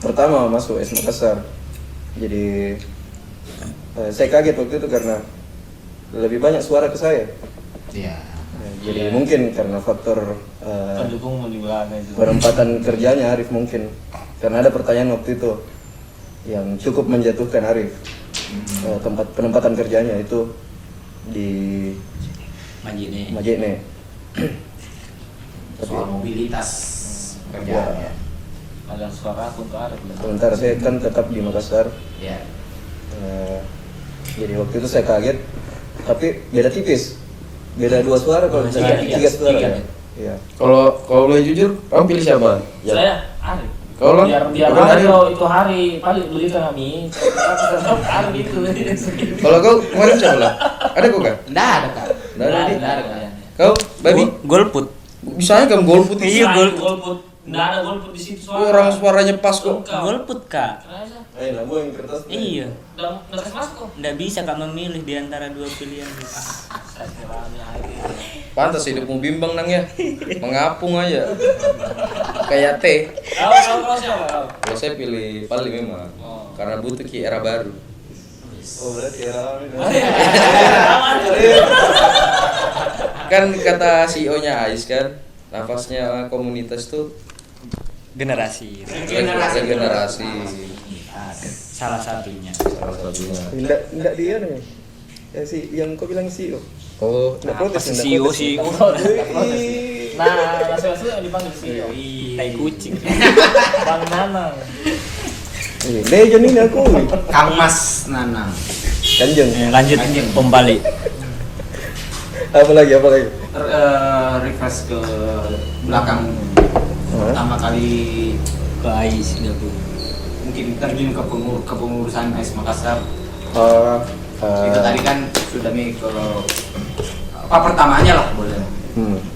pertama masuk AIS Makassar. Jadi saya kaget waktu itu karena lebih banyak suara ke saya. Iya. Jadi mungkin karena faktor Pendukung di belakang itu. penempatan kerjanya Arif mungkin. Karena ada pertanyaan waktu itu yang cukup menjatuhkan Arif. Tempat penempatan kerjanya itu di Majene. Majene. Soal mobilitas kerjaan ya. Ada suara aku untuk Arif. Sementara saya kan tetap di Makassar. Ya. Jadi waktu itu saya kaget, tapi beda tipis, beda 2 suara kalau misalnya Tiga, 3 suara tiga. ya. Iya. Kalau boleh jujur, kamu pilih siapa? Saya Arif. Kalau biar bukan hari Arif. kalau itu hari paling beli ke kami. Arif itu. Kalau kau kemarin siapa lah? Ada kok kan? Nggak ada Kak. Nggak ada, Di. Nggak ada Kak. Kau, baby? Golput. Bisa aja kamu golput. Iya, golput. Nggak ada golput di situ suara. Orang suaranya pas kok. Golput kak. Lah gua yang kertas. Iya. Udah kasih masuk kok. Nggak bisa kak memilih di antara 2 pilihan. Saya kiranya Arif. Pantas hidupmu bimbang nang ya. Mengapung aja. Kayak teh. Kalau siapa kau? Kalau saya pilih Pali memang. Karena butuh ki era baru. Oh, berarti ya. Kan kata CEO-nya Ais kan, nafasnya komunitas tuh Generasi. regenerasi. Salah satunya. Salah satunya. Enggak dia nih. Ya si yang kau bilang CEO. Oh, Enggak Apa protes. sih enggak CEO protes. sih? Nah, langsung yang dipanggil CEO. Tai kucing. Bang Nanang. Legend ini aku. Kang Mas Nanang. Kanjeng. Lanjut Om Bali. Apa lagi? Refresh ke belakang pertama kali Ke Ais gabung. mungkin terjun ke kepengurusan AIS Makassar. Uh, Itu tadi kan sudah nih ke apa pertamanya lah boleh.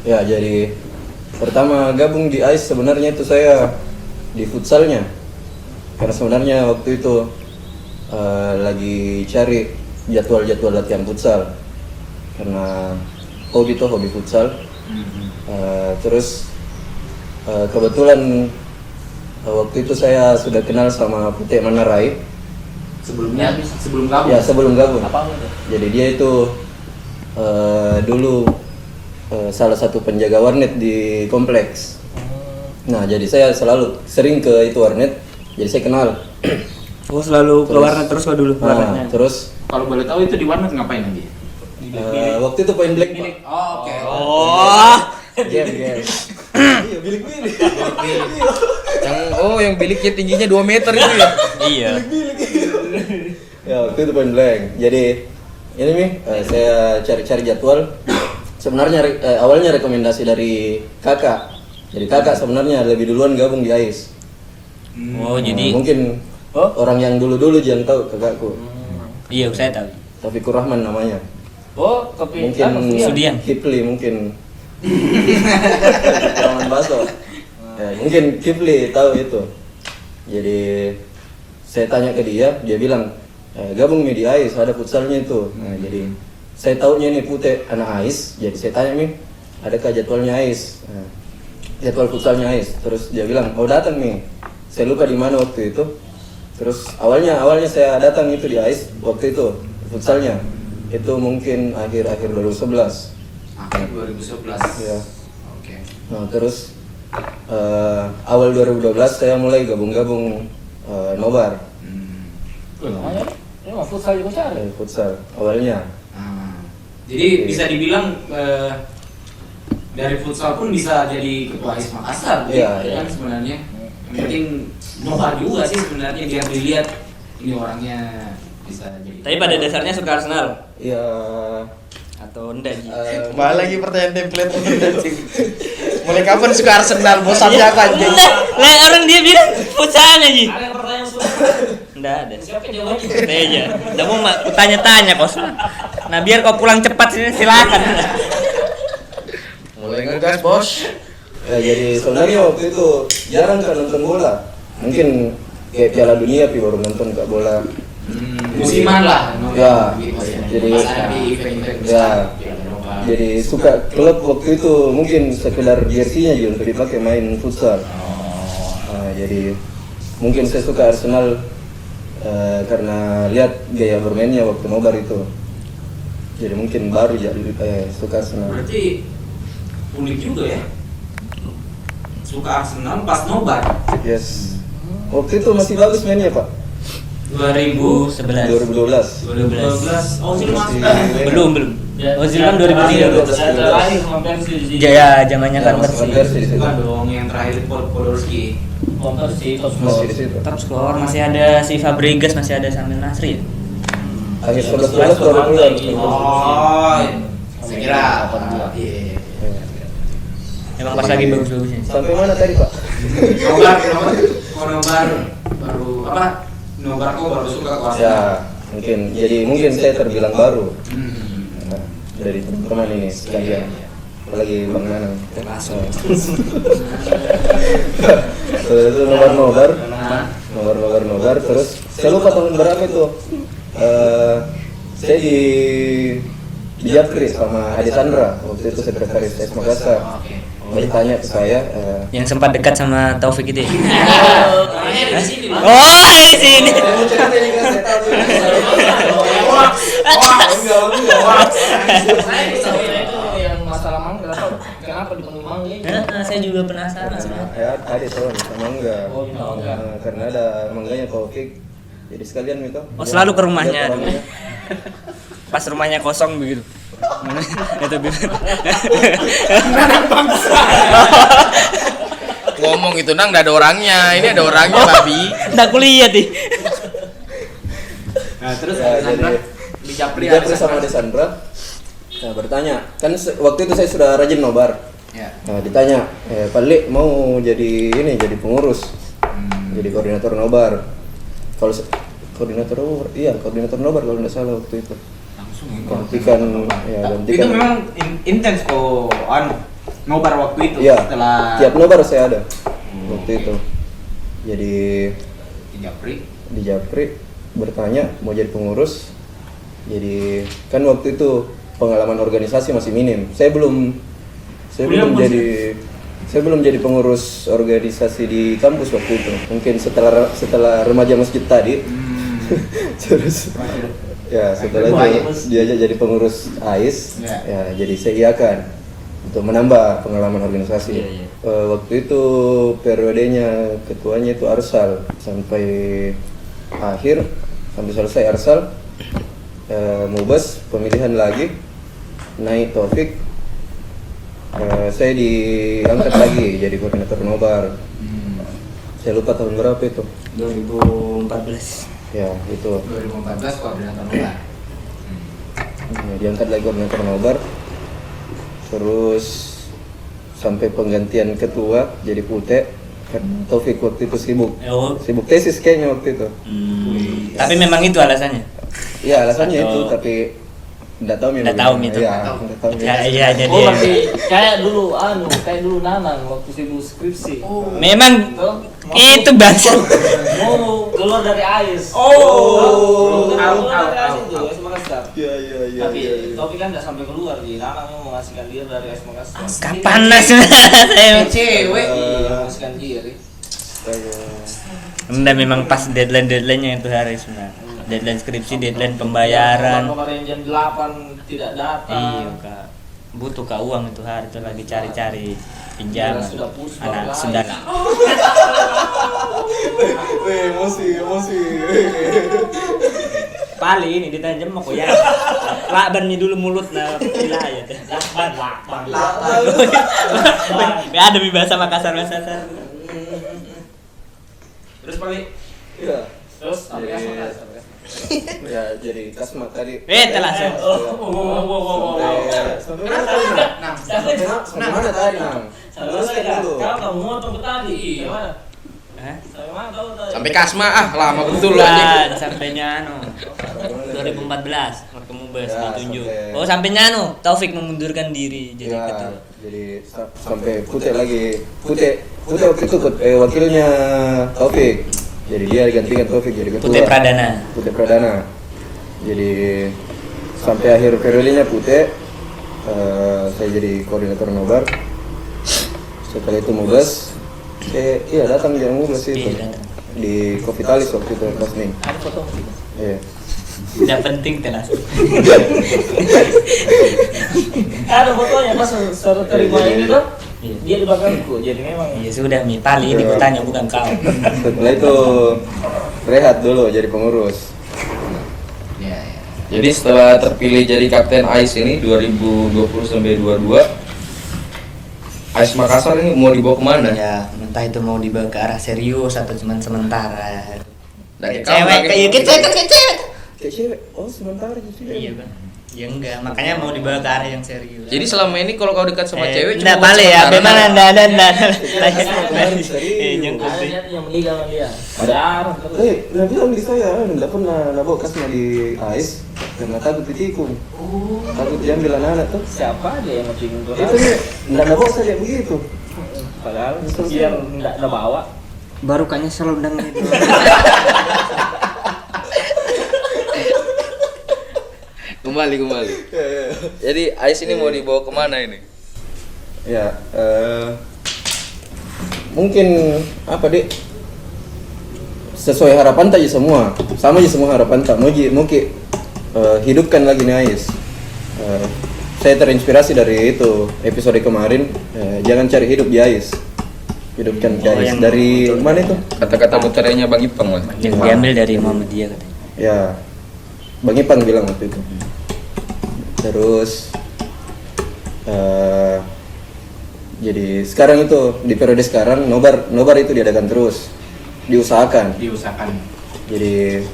Ya jadi pertama gabung di AIS sebenarnya itu saya di futsalnya. Karena sebenarnya waktu itu lagi cari jadwal-jadwal latihan futsal. Karena hobi futsal. Terus kebetulan waktu itu saya sudah kenal sama Putih Manarai. Sebelum gabung. Ya sebelum gabung. Apa itu? Jadi dia itu dulu salah satu penjaga warnet di kompleks. Nah jadi saya selalu sering ke itu warnet. Jadi saya kenal. Oh selalu ke warnet terus kok dulu warnetnya. Terus Kalau boleh tahu itu di warnet ngapain aja? waktu itu point blank. Pak. Oh, oke. Oh. Game. Iya bilik-bilik. yang biliknya tingginya 2 meter itu ya. Iya. Ya waktu itu point blank. Jadi ini nih saya cari-cari jadwal. Sebenarnya awalnya rekomendasi dari kakak. Jadi kakak sebenarnya lebih duluan gabung di AIS. Oh jadi Mungkin orang yang dulu-dulu jangan tahu kakakku. iya saya tahu. Taufikur Rahman namanya. Oh, kopi. Mungkin Sudian. Kipli mungkin. Rahman Baso. Ya, mungkin Kipli tahu itu. Jadi saya tanya ke dia bilang gabung nih di AIS, ada futsalnya itu. Nah, jadi saya taunya nih Putih anak AIS, jadi saya tanya nih, adakah jadwalnya AIS? Nah, jadwal futsalnya AIS. Terus dia bilang, "Oh, datang nih." Saya lupa di mana waktu itu. Terus awalnya saya datang itu di AIS waktu itu futsalnya. Itu mungkin akhir 2011. Akhir 2011. Ya. Oke. Nah, terus awal 2012 saya mulai gabung nobar Namanya emang futsal juga cari. futsal awalnya. Jadi bisa dibilang dari futsal pun bisa jadi ketua AIS Makassar, Iya, kan sebenarnya. Yang penting nobar juga sih sebenarnya biar dilihat ini orangnya bisa jadi. Tapi pada dasarnya suka Arsenal Ya atau enggak Ji? Kembali lagi pertanyaan template. Mulai kapan suka Arsenal? Bosannya kan anjing. Lah orang dia bilang futsalnya Ji. Ada yang pertanyaan sudah. Enggak ada. Siapa jawabannya? Santai aja. Udah mau tanya-tanya kos. Nah biar kau pulang cepat silakan. Mulai ngegas, Bos. ya jadi sebenarnya waktu itu jarang kan nonton bola. Mungkin kayak Piala Dunia baru nonton kak bola. Musiman lah. Ya, Jadi jadi- ada di event-event Ya. besar. Piala Eropa. Jadi suka klub waktu itu mungkin sekedar jersinya juga untuk dipakai main futsal. Nah, jadi mungkin saya suka Arsenal karena lihat gaya bermainnya waktu nobar itu. Jadi mungkin baru jadi suka Arsenal. Berarti unik juga ya. Suka Arsenal pas nobar. Yes. Waktu itu masih bagus mainnya Pak. 2011. 2012. Oh, sini masuk. Belum. Ozil kan 2003. Saya terakhir konversi di Ya, zamannya kan Masih Persib. konversi di situ. Bukan dong yang terakhir Podolski. konversi top Masih di situ. Top skor masih ada si Fabregas, masih ada Samir Nasri ya. Akhir 11-12 baru keluar. Oh, saya kira. Iya. Emang pas lagi bagus-bagusnya. Sampai mana tadi Pak? Nobar baru apa? Nobar kok baru suka kuasa. Ya, mungkin saya terbilang baru. Hmm. Nah, dari teman-teman ini sekalian. Apalagi Bang Nanang. Langsung. Itu nobar terus saya lupa tahun berapa itu. Saya di Japri sama Adi Sandra waktu itu sekretaris S Makassar. Oke. Dia tanya ke saya, Yang sempat dekat sama Taufik itu ya? Di sini. Oh, di sini. Saya itu yang masalah mangga tahu kenapa dipanggil mangga ini? Saya juga penasaran sebenarnya. ada tahun sama enggak. Oh, mangga. Karena ada mangganya Taufik. Jadi sekalian itu. Oh, selalu ke rumahnya. Lihat orangnya. Pas rumahnya kosong begitu. Itu Ngomong itu nang nggak ada orangnya, ini ada orangnya babi. Nggak kulihat nih. Nah, terus Ya, Sandra jadi di Japri Di Japri sama Desandra. Nah, bertanya, kan waktu itu saya sudah rajin nobar. Ya. Nah, ditanya, Pak Li mau jadi pengurus, jadi koordinator nobar. Kalau koordinator nobar kalau nggak salah waktu itu. Langsung Gantikan, ya Itu gantikan. memang intens kok nobar waktu itu Iya, setelah tiap nobar saya ada waktu itu. Jadi di Japri. di Japri bertanya mau jadi pengurus. Jadi kan waktu itu pengalaman organisasi masih minim. Saya belum jadi pengurus organisasi di kampus waktu itu. Mungkin setelah remaja masjid tadi. Terus ya setelah itu diajak jadi pengurus AIS. Ya jadi saya iakan untuk menambah pengalaman organisasi. Iya. Waktu itu periodenya ketuanya itu Arsal sampai akhir, sampai selesai Arsal. Mubas pemilihan lagi, naik Taufik. Saya diangkat lagi jadi koordinator nobar. Saya lupa tahun berapa itu. 2014. Ya itu. 2014 koordinator nobar. Ya, diangkat lagi koordinator nobar. Terus sampai penggantian ketua jadi Pute. Karena Taufik waktu itu sibuk tesis kayaknya waktu itu. Tapi memang itu alasannya. Iya alasannya Atau- itu, tapi nggak tahu Nggak tahu itu. Iya, nggak tahu Iya, jadi Oh, berarti kayak dulu Nanang waktu sibuk skripsi. memang Tuh, itu bangsa. mau keluar dari AIS. Oh, keluar dari AIS tahu. itu AIS Makassar. Iya. Tapi Taufik kan nggak sampai keluar di Nanang mau mengasihkan diri dari AIS Makassar. Kapan saya? Cewek. Iya, mengasihkan diri. Enggak, memang pas deadline-nya itu hari sebenarnya. Deadline skripsi, deadline pembayaran. Kemarin jam 8 tidak datang. Iya, Kak. Butuh Kak uang itu hari itu lagi cari-cari pinjaman. Sudah putus, Anak baru sudah. Emosi. Pali ini ditanya mau kok ya. Lakbannya dulu mulut nah wilayah teh. Lakban. Ya ada bahasa Makassar. Terus paling Iya. Terus sampai AIS Makassar. Ya jadi Kasma tadi. Telah saya. Sampai mana tadi? Nang? Sampai mana tadi? Nang? Teruskan dulu. Kamu motong ke tadi. Gimana? Hah? Sampai mana tahu tadi? Sampai Kasma lama betul anjing. Sampainya 2014 waktu Mubas Ya, ditunjuk. sampai- Oh, sampainya Taufik mengundurkan diri jadi Ya, ketua. jadi sampai Pute lagi. Pute waktu itu wakilnya Taufik. Jadi dia digantikan Taufik jadi ketua. Pute Pradana. Jadi sampai akhir periodenya Pute, saya jadi koordinator nobar. Setelah itu Mubas, datang dia Mubas itu. Iya, datang. di Kopitalis waktu itu pas nih. Ada foto gitu. Iya. Tidak penting telas. Ada fotonya pas setelah terima ini tuh. Dia di belakangku, jadi memang Ya sudah, Mitali ini kutanya bukan kau. Setelah itu rehat dulu jadi pengurus. Ya, ya. Jadi setelah terpilih jadi kapten AIS ini 2020 sampai 22, AIS Makassar ini mau dibawa kemana? Ya, entah itu mau dibawa ke arah serius atau cuma sementara. Dari Kayak cewek, kayak cewek kan kayak cewek. Kayak cewek. Oh, sementara gitu. Iya kan. Ya enggak, makanya mau dibawa ke arah yang serius. Jadi selama ini kalau kau dekat sama cewek enggak buat balik ya, sementara. bagaimana enggak. kemarin serius. ada yang meninggal sama dia. Ada arah terus. Udah bilang di saya, enggak pernah bawa kasnya di AIS karena takut ditikung. Takut diambil anak-anak tuh. Siapa dia yang mau cium tuh? Itu nih, enggak bawa saya begitu. Padahal dia enggak ada bawa. Baru kayaknya selalu undang itu. Kembali. Jadi AIS ini mau dibawa kemana ini? Ya, mungkin apa dek? Sesuai harapan tadi semua, sama aja semua harapan tak. Mau hidupkan lagi nih AIS. Saya terinspirasi dari itu episode kemarin. Jangan cari hidup di AIS, hidupkan di Oh, AIS. yang Dari betul. mana itu? Kata-kata muteranya Bang Ipang lah. Yang diambil dari Muhammadiyah katanya. Ya, Bang Ipang bilang waktu itu. Terus jadi sekarang itu di periode sekarang nobar itu diadakan terus, diusahakan. Jadi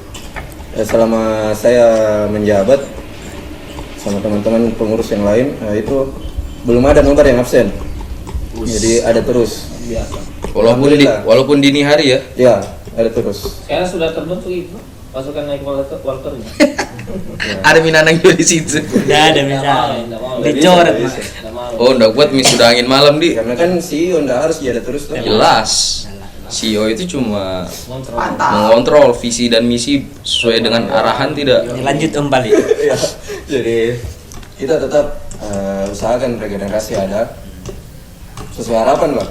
selama saya menjabat sama teman-teman pengurus yang lain, itu belum ada nobar yang absen. Jadi ada terus. Biasa. Walaupun dini hari ya. Ya, ada terus. Sekarang sudah terbentuk itu pasukan naik walkernya. Ada Minanang juga di situ. Udah ada misalnya. Nggak mau. Dicoret. Nggak bisa. Nggak mau. Oh, ndak buat mis sudah angin malam di. Karena kan CEO nggak harus jadi terus tuh. Jelas. CEO itu cuma Kontrol. mengontrol visi dan misi sesuai dengan arahan tidak. Lanjut Om Bali. Ya, jadi kita tetap usahakan regenerasi ada sesuai harapan lah,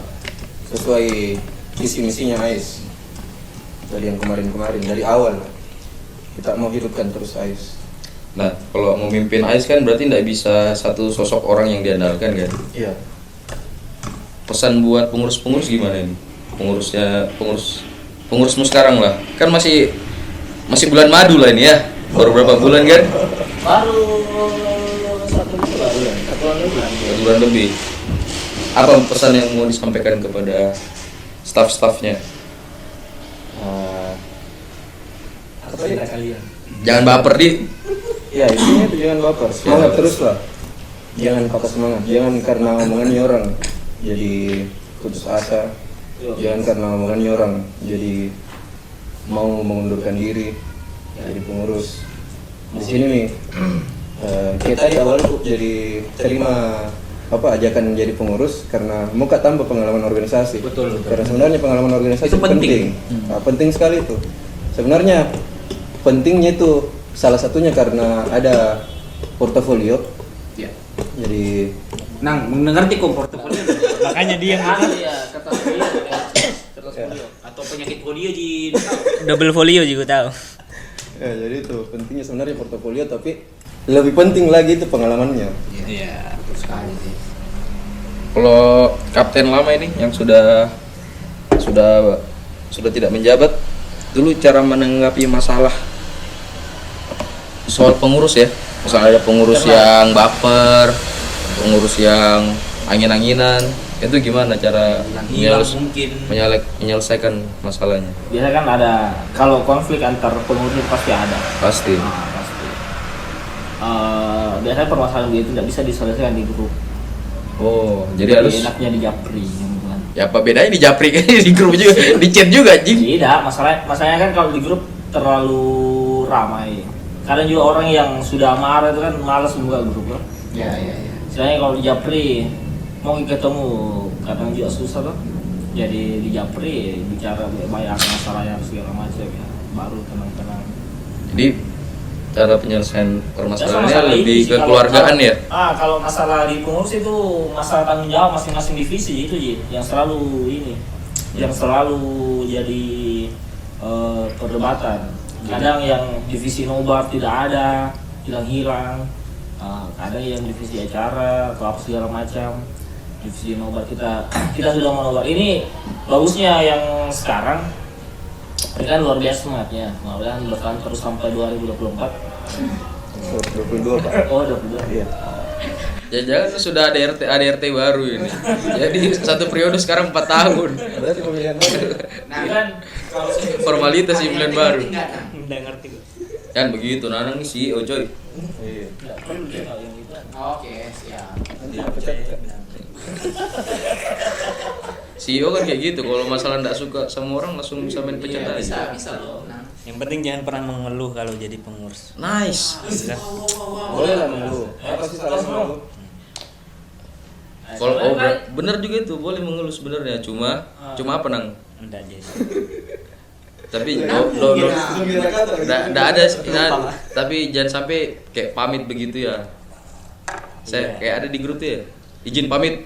sesuai visi misinya AIS dari yang kemarin dari awal lah. Kita mau hidupkan terus AIS. Nah, kalau memimpin AIS kan berarti tidak bisa satu sosok orang yang diandalkan kan. Iya. Pesan buat pengurus-pengurus gimana ini? Pengurusmu sekarang lah. Kan masih bulan madu lah ini ya. Baru berapa bulan kan? Baru 1 bulan. 1 bulan. 1 bulan lebih. Apa pesan yang mau disampaikan kepada staff-staffnya? Apa ya? Kalian. Jangan baper di. Ya, intinya itu jangan baper, semangat terus lah. Jangan patah semangat, jangan karena omongannya orang jadi putus asa. Jangan karena omongannya orang jadi mau mengundurkan diri jadi pengurus. Di sini nih kita di awal tuh jadi terima ajakan jadi pengurus karena mau tambah pengalaman organisasi. Betul. Karena sebenarnya pengalaman organisasi Itu penting. Nah, penting sekali itu. Sebenarnya pentingnya itu salah satunya karena ada portofolio. Ya. Jadi Nang, mengerti kok portofolio Makanya dia Iya, kata dia. Terus folio. atau penyakit polio di double folio juga tahu. ya, jadi itu pentingnya sebenarnya portofolio, tapi lebih penting lagi itu pengalamannya. Iya, betul sekali sih. Kalau kapten lama ini yang sudah tidak menjabat, dulu cara menanggapi masalah soal pengurus ya. Misalnya ada pengurus yang baper, pengurus yang angin-anginan, itu gimana cara Hilang mungkin. menyelesaikan masalahnya? Biasanya kan ada kalau konflik antar pengurus pasti ada. Pasti. Nah, pasti. Biasanya permasalahan gitu tidak bisa diselesaikan di grup. Oh, jadi harus enaknya di japri gitu kan. ya apa bedanya di japri di grup juga, di chat juga anjing. Tidak, masalahnya kan kalau di grup terlalu ramai. Kadang juga orang yang sudah marah itu kan malas membuka grup kan. Ya, ya, ya. Istilahnya kalau di japri mau ketemu kadang juga susah tuh. Jadi di japri bicara banyak masalah yang segala macam ya, baru tenang-tenang. Jadi cara penyelesaian permasalahannya masalah ini lebih sih, ke keluargaan ya. Kalau masalah di pengurus itu masalah tanggung jawab masing-masing divisi itu Ji, yang selalu ini, yang selalu jadi perdebatan. Kadang yang divisi nobar tidak ada, hilang-hilang. Kadang yang divisi acara atau apa segala macam. Divisi nobar kita sudah menobar. Ini bagusnya yang sekarang ini kan luar biasa semangatnya. Mudah-mudahan bertahan terus sampai 2024. 22 Pak. Oh, 22. Iya. Jangan-jangan sudah ada ADRT baru ini. Jadi satu periode sekarang 4 tahun. Berarti pemilihan baru. Nah, Kan kalau Formalitas pemilihan baru. Udah ngerti kok. Kan begitu, Nanang nih CEO coy. Iya. tidak perlu hal yang itu. oke, siap. Nanti dipecat. CEO kan kayak gitu, kalau masalah nggak suka sama orang langsung bisa main pecat Iya, aja. bisa loh. Nah, Yang penting jangan pernah mengeluh kalau jadi pengurus. Nice. Udah. Boleh lah mengeluh. Apa sih salah mengeluh? Kalau bener juga itu, boleh mengeluh sebenarnya, cuma apa nang? Udah jadi. Tapi Sembilan kata. nggak ada, tapi jangan sampai kayak pamit begitu ya. Saya kayak ada di grup tuh ya, izin pamit,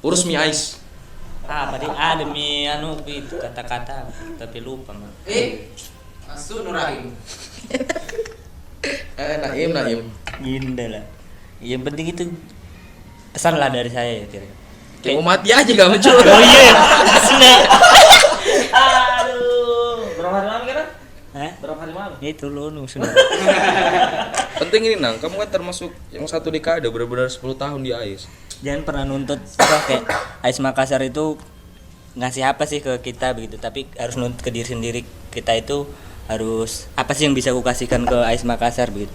urus mie ice. Apa deh? Ada mi anu itu kata-kata tapi lupa mah. masuk Nurahim. Naim. Ginda lah. Yang penting itu pesan lah dari saya ya kira. Kayak mau mati aja gak lucu. Oh iya, sudah. Aduh, berapa hari malam kan? Hah? Berapa hari malam? Itu lo sudah. Penting ini nang, kamu kan termasuk yang satu dekade, benar-benar 10 tahun di AIS. Jangan pernah nuntut apa kayak AIS Makassar itu ngasih apa sih ke kita begitu, tapi harus nuntut ke diri sendiri. Kita itu harus apa sih yang bisa aku kasihkan ke AIS Makassar begitu.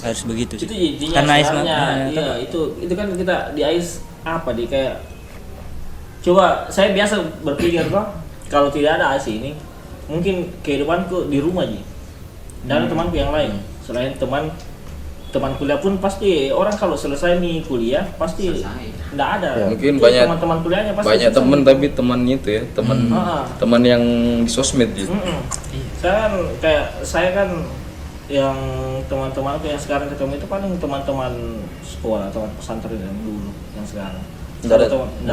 Harus begitu sih. Itu intinya Karena AIS sebenarnya, iya, itu kan kita di AIS apa di kayak coba saya biasa berpikir kok kalau tidak ada AIS ini mungkin kehidupanku di rumah aja. Dan temanku yang lain selain teman kuliah pun pasti orang kalau selesai nih kuliah pasti enggak ada. Ya, mungkin Jadi banyak teman-teman kuliahnya pasti banyak selesai. temen, tapi temannya itu ya, teman yang di sosmed gitu. Saya kan yang teman-temanku yang sekarang ketemu itu paling teman-teman sekolah, teman pesantren yang dulu, yang sekarang. Nggak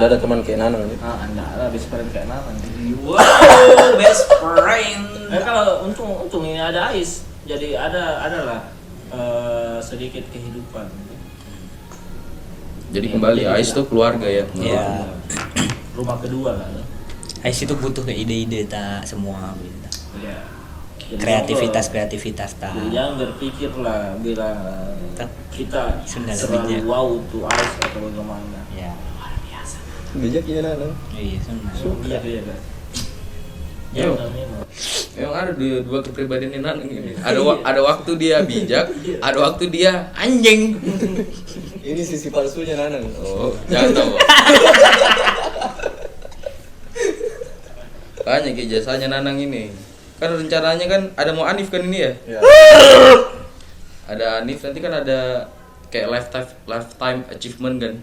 ada teman kayak Nanang gitu. Enggak ada best friend kayak Nanang. Wow, best friend. Kalau untung ini ada AIS, jadi adalah sedikit kehidupan. Jadi kembali AIS tuh keluarga ya. Ya. Rumah kedua lah. AIS itu butuh kayak ide-ide tak semua gitu. Ya. Jadi Kreativitas tak. Jadi jangan berpikir lah bilang kita Sudah selalu bijak. wow untuk AIS atau bagaimana. Ya. Bijak ya Nanang. Iya, senang. Iya kan. Yo. Memang ada dua kepribadian Nanang ini. Ada waktu dia bijak, ada waktu dia anjing. Ini sisi palsunya Nanang. Oh, jangan tahu. Banyak ya jasanya Nanang ini. Kan rencananya kan ada mau Anif kan ini ya? Ya. Ada Anif, nanti kan ada kayak lifetime achievement kan?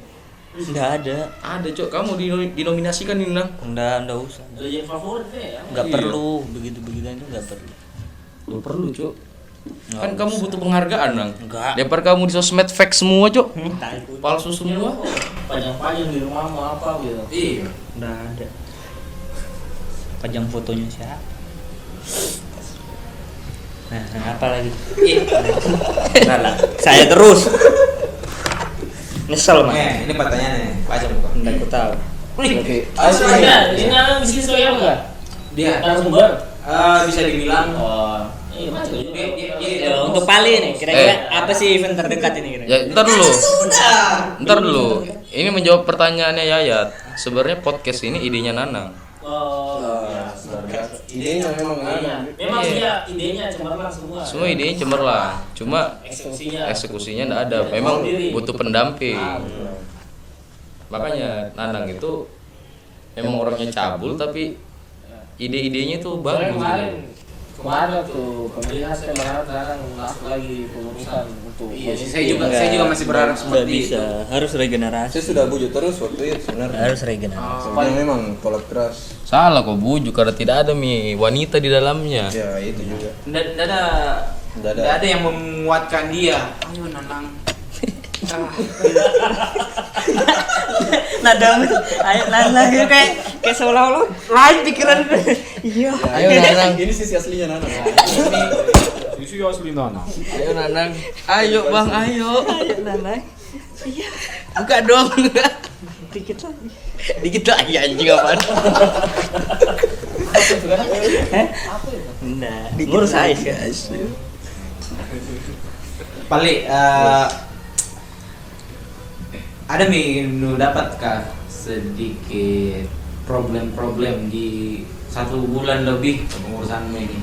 Enggak ada. Ada cok, kamu dinominasikan ini Nang. Enggak usah. Udah jadi favorit deh ya. Enggak Iya. perlu begitu-begitu itu enggak perlu. Lu perlu cok. Nggak Kan usah. kamu butuh penghargaan Nang. Enggak. Daripada kamu di sosmed fake semua cok. Palsu semua. Pajang-pajang di rumahmu apa gitu. Iya. Enggak ada. Pajang fotonya siapa? Nah, apa lagi? Nah lah, saya terus. Nyesel mah. Ini pertanyaannya, baca bukan. Enggak aku tahu. Oke. AIS Ini Nanang bisnis sebagai apa enggak? Dia Narasumber. bisa dibilang Iya, macam itu. Ya, untuk Pali nih, kira-kira apa sih event terdekat ini kira-kira? Ya, ntar dulu. Ini menjawab pertanyaannya Yayat. Sebenarnya podcast ini idenya Nanang. Oh, luar biasa. Idenya memang Nanang. memang dia idenya cemerlang semua. Semua idenya cemerlang. Cuma eksekusinya enggak ada. Memang butuh pendamping. Makanya Nanang itu memang orangnya cabul tapi ide-idenya itu bagus. Kemarin tuh pemilihan saya berharap Nanang masuk lagi pengurusan untuk. Iya sih, saya juga masih berharap Nggak seperti bisa, itu. harus regenerasi. Saya sudah bujuk terus waktu itu sebenarnya. Harus regenerasi. Sebenarnya memang tolak keras. Salah kok bujuk karena tidak ada wanita di dalamnya. Ya itu juga. Nggak Nggak ada. ada yang menguatkan dia. Ayo Nanang. Nada ayo nada kayak Kayak seolah-olah lain pikiran. Iya. Ayo Nanang. Ini sisi aslinya Nana. Isu asli Nana. Ayo Nanang. Ayo Bang, ayo. Ayo Nanang. Iya. Buka dong. Dikit lagi. Dikit lagi anjing apaan? Nah, ngurus ais guys. Paling ada nu dapat kah sedikit problem-problem di 1 bulan lebih pengurusanmu ini?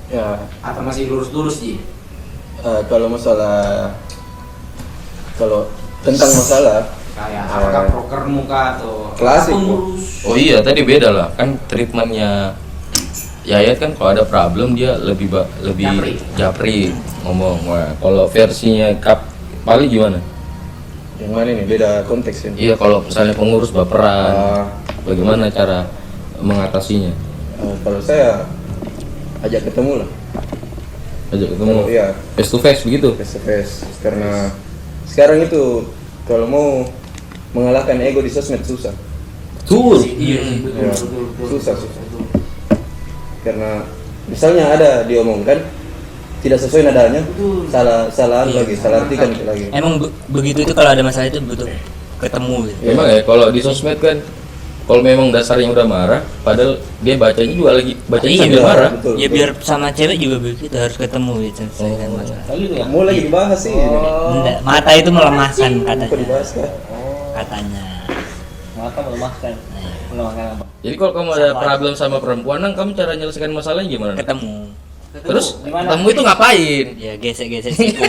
Ya, Atau masih lurus-lurus Ji? kalau tentang masalah Kayak apakah prokermu kah atau Klasik, apapun Bu. lurus? Oh iya, tadi beda lah. Kan treatmentnya Yayat kan kalau ada problem dia lebih japri ngomong. Wah, kalau versinya Kap paling gimana? yang mana nih beda konteks ini. Iya, kalau misalnya pengurus baperan, bagaimana cara mengatasinya? Kalau saya ajak ketemu lah. Ajak ketemu Iya, face to face begitu. face to face. Karena sekarang itu kalau mau mengalahkan ego di sosmed susah. Tuh. Iya sih, betul, Ya, betul, betul. susah. Karena misalnya ada diomongkan tidak sesuai nadanya, salah lagi, salah artikan lagi. Emang begitu itu kalau ada masalah itu butuh ketemu gitu. Memang ya kalau di sosmed kan kalau memang dasarnya udah marah, padahal dia bacanya juga lagi bacanya Iya, sambil marah. betul. Ya biar sama cewek juga begitu harus ketemu gitu selesaikan masalah. Kali itu ya. Mau lagi dibahas sih. Enggak, mata itu melemahkan Mau katanya. dibahas kan? Katanya. Mata melemahkan. Melemahkan apa? Jadi kalau kamu ada problem sama perempuan, Nang, kamu cara menyelesaikan masalahnya gimana? Nang? Ketemu. Terus Gimana? kamu itu ngapain? Ya gesek-gesek siku.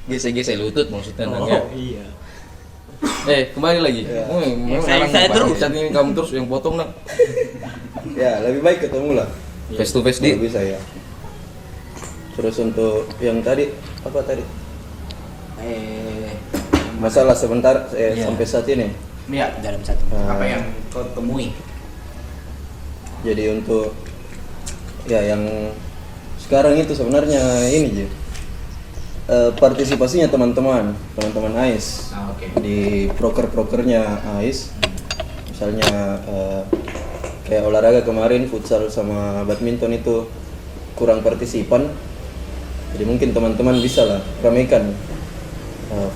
Gesek-gesek lutut maksudnya Nang ya. Iya. Kembali lagi. Ya. Memang Saya Nang, terus. saat ini kamu terus yang potong Nang. Ya, lebih baik ketemu lah. Face to face Kalau di. bisa ya. Terus untuk yang tadi apa tadi? Masalah sebentar Iya. sampai saat ini. Ya, Dalam satu. apa yang kau temui? Jadi untuk ya yang sekarang itu sebenarnya ini Ji. Partisipasinya teman-teman AIS Nah, oke. di prokernya AIS. Misalnya kayak olahraga kemarin futsal sama badminton itu kurang partisipan. Jadi mungkin teman-teman bisa lah ramaikan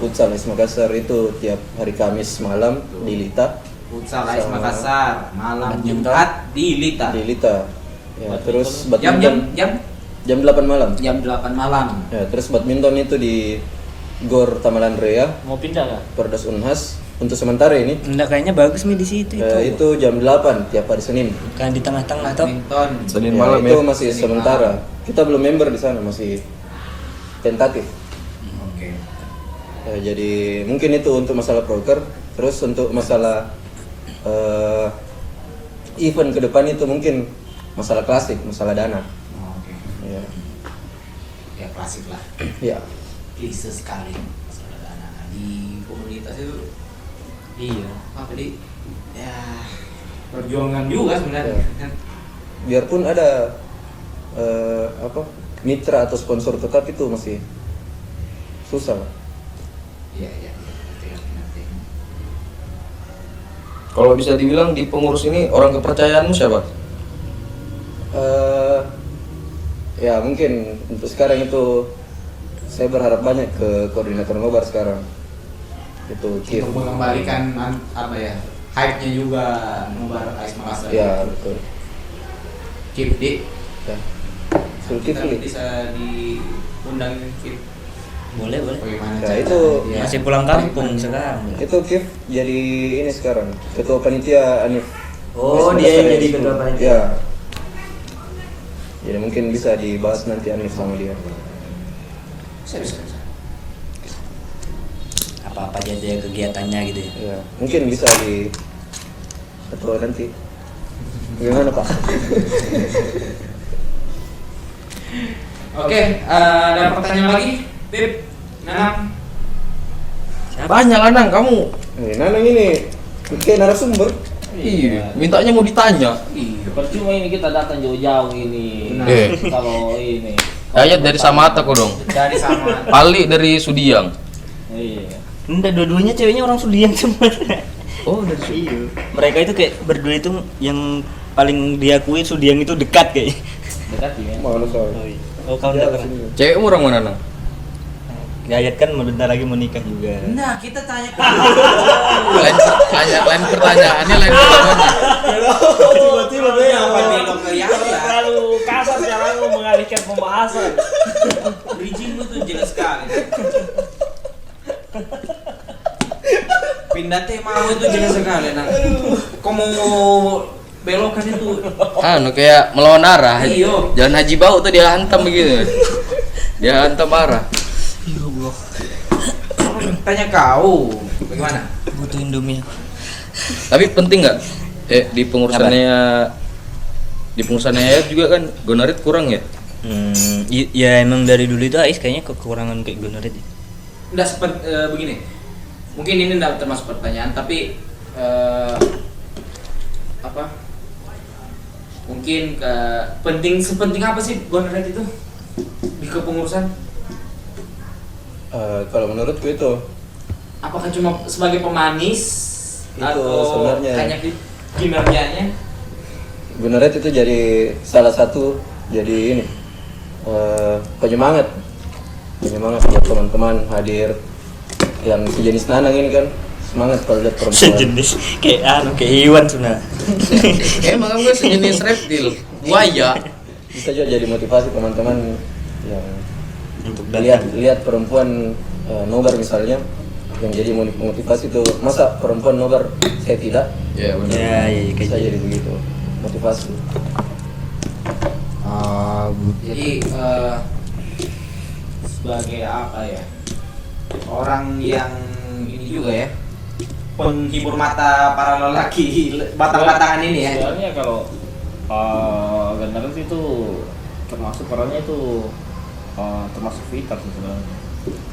futsal AIS Makassar itu tiap hari Kamis malam di Lita. Futsal AIS Sama- Makassar malam Badminton. Jumat di Lita. Di Lita. Ya, terus Jam badminton jam 8 malam. jam 8 malam. Ya, terus badminton itu di Gor Tamalan Rea, Mau pindah nggak? Perdas Unhas untuk sementara ini. Enggak, kayaknya bagus nih di situ Itu jam 8 tiap hari Senin. Kan di tengah-tengah toh. Badminton. Senin Ya, malam itu ya. masih sementara. Kita belum member di sana, masih tentatif. Oke. Ya, jadi mungkin itu untuk masalah proker. Terus untuk masalah event ke depan itu mungkin masalah klasik, masalah dana. Oke. Ya, Ya klasik lah. ya. Klise sekali masalah dana di komunitas itu. Iya. Apa tadi? Ya perjuangan juga sebenarnya. Ya. Biarpun ada mitra atau sponsor tetap itu masih susah. Iya, iya, iya. Ngerti. Kalau bisa dibilang di pengurus ini orang kepercayaanmu siapa? Ya mungkin untuk sekarang itu saya berharap banyak ke koordinator ngobar sekarang. Itu Kif. Untuk mengembalikan apa ya? Hype-nya juga Nobar AIS Makassar. Ya betul. Kip di. Ya. Suruh Kif Kita ini. bisa diundang Kip. Boleh. Bagaimana Ya, cara itu dia- Masih pulang kampung sekarang. Itu Kif jadi ini sekarang ketua panitia Anif. Oh, West dia yang Makassar jadi Expo. ketua panitia. Ya. Jadi mungkin bisa dibahas nanti Anif sama dia. Bisa. Apa-apa aja dia kegiatannya gitu ya. Ya, mungkin bisa di ketua nanti. Gimana Pak? Oke, ada pertanyaan lagi? Pip, Nanang. Banyak lah Nang, kamu. Nanang ini kayak narasumber. Iya, mintanya mau ditanya. Iya. Percuma ini kita datang jauh-jauh ini. Eh. Kalau ini. Ayat dari Samata kok dong. Dari sama. Pali dari Sudiang. Iya. Enggak, dua-duanya ceweknya orang Sudiang semua. Oh, dari situ. Iya. Mereka itu kayak berdua itu yang paling diakui Sudiang itu dekat kayak. Dekat ya. Mana soal? Oh, kau enggak pernah. Cewekmu orang mana nang? Gayat kan bentar lagi mau nikah juga. Nah, kita tanya ke Lain pertanyaannya lain pertanyaannya. Tiba-tiba apa belok ke Yahya. terlalu kasar cara mengalihkan pembahasan. Bridging lu tuh jelas sekali. Pindah tema lu tuh jelas sekali, Nang. Kau mau belokan itu Kayak melawan arah. Iyo. Jalan Haji Bau tuh dia hantam begitu. Dia hantam arah. tanya kau. Bagaimana? Butuh Indomie. Tapi penting nggak? Di pengurusannya Ayat juga kan gonorit kurang ya? Ya emang dari dulu itu Ais kayaknya kekurangan kayak gonorit. Enggak begini. Mungkin ini enggak termasuk pertanyaan, tapi mungkin sepenting apa sih gonorit itu di kepengurusan? Kalau menurutku itu Apakah cuma sebagai pemanis Itu atau sebenarnya. hanya kinerjanya? gonoret itu jadi salah satu jadi ini penyemangat buat teman-teman hadir yang sejenis nanang ini kan semangat kalau lihat perempuan. Sejenis kayak hewan sebenarnya. Emang gue sejenis reptil, buaya. Bisa juga jadi motivasi teman-teman yang Untuk lihat perempuan nobar misalnya, yang jadi motivasi itu masa perempuan nobar saya tidak, Ya benar. Ya, kayak bisa jadi begitu motivasi. Jadi sebagai apa ya, orang yang ini juga ya, penghibur mata para lelaki batang-batangan ini ya. Sebenarnya kalau gonorit itu termasuk perannya itu termasuk vital sih sebenarnya.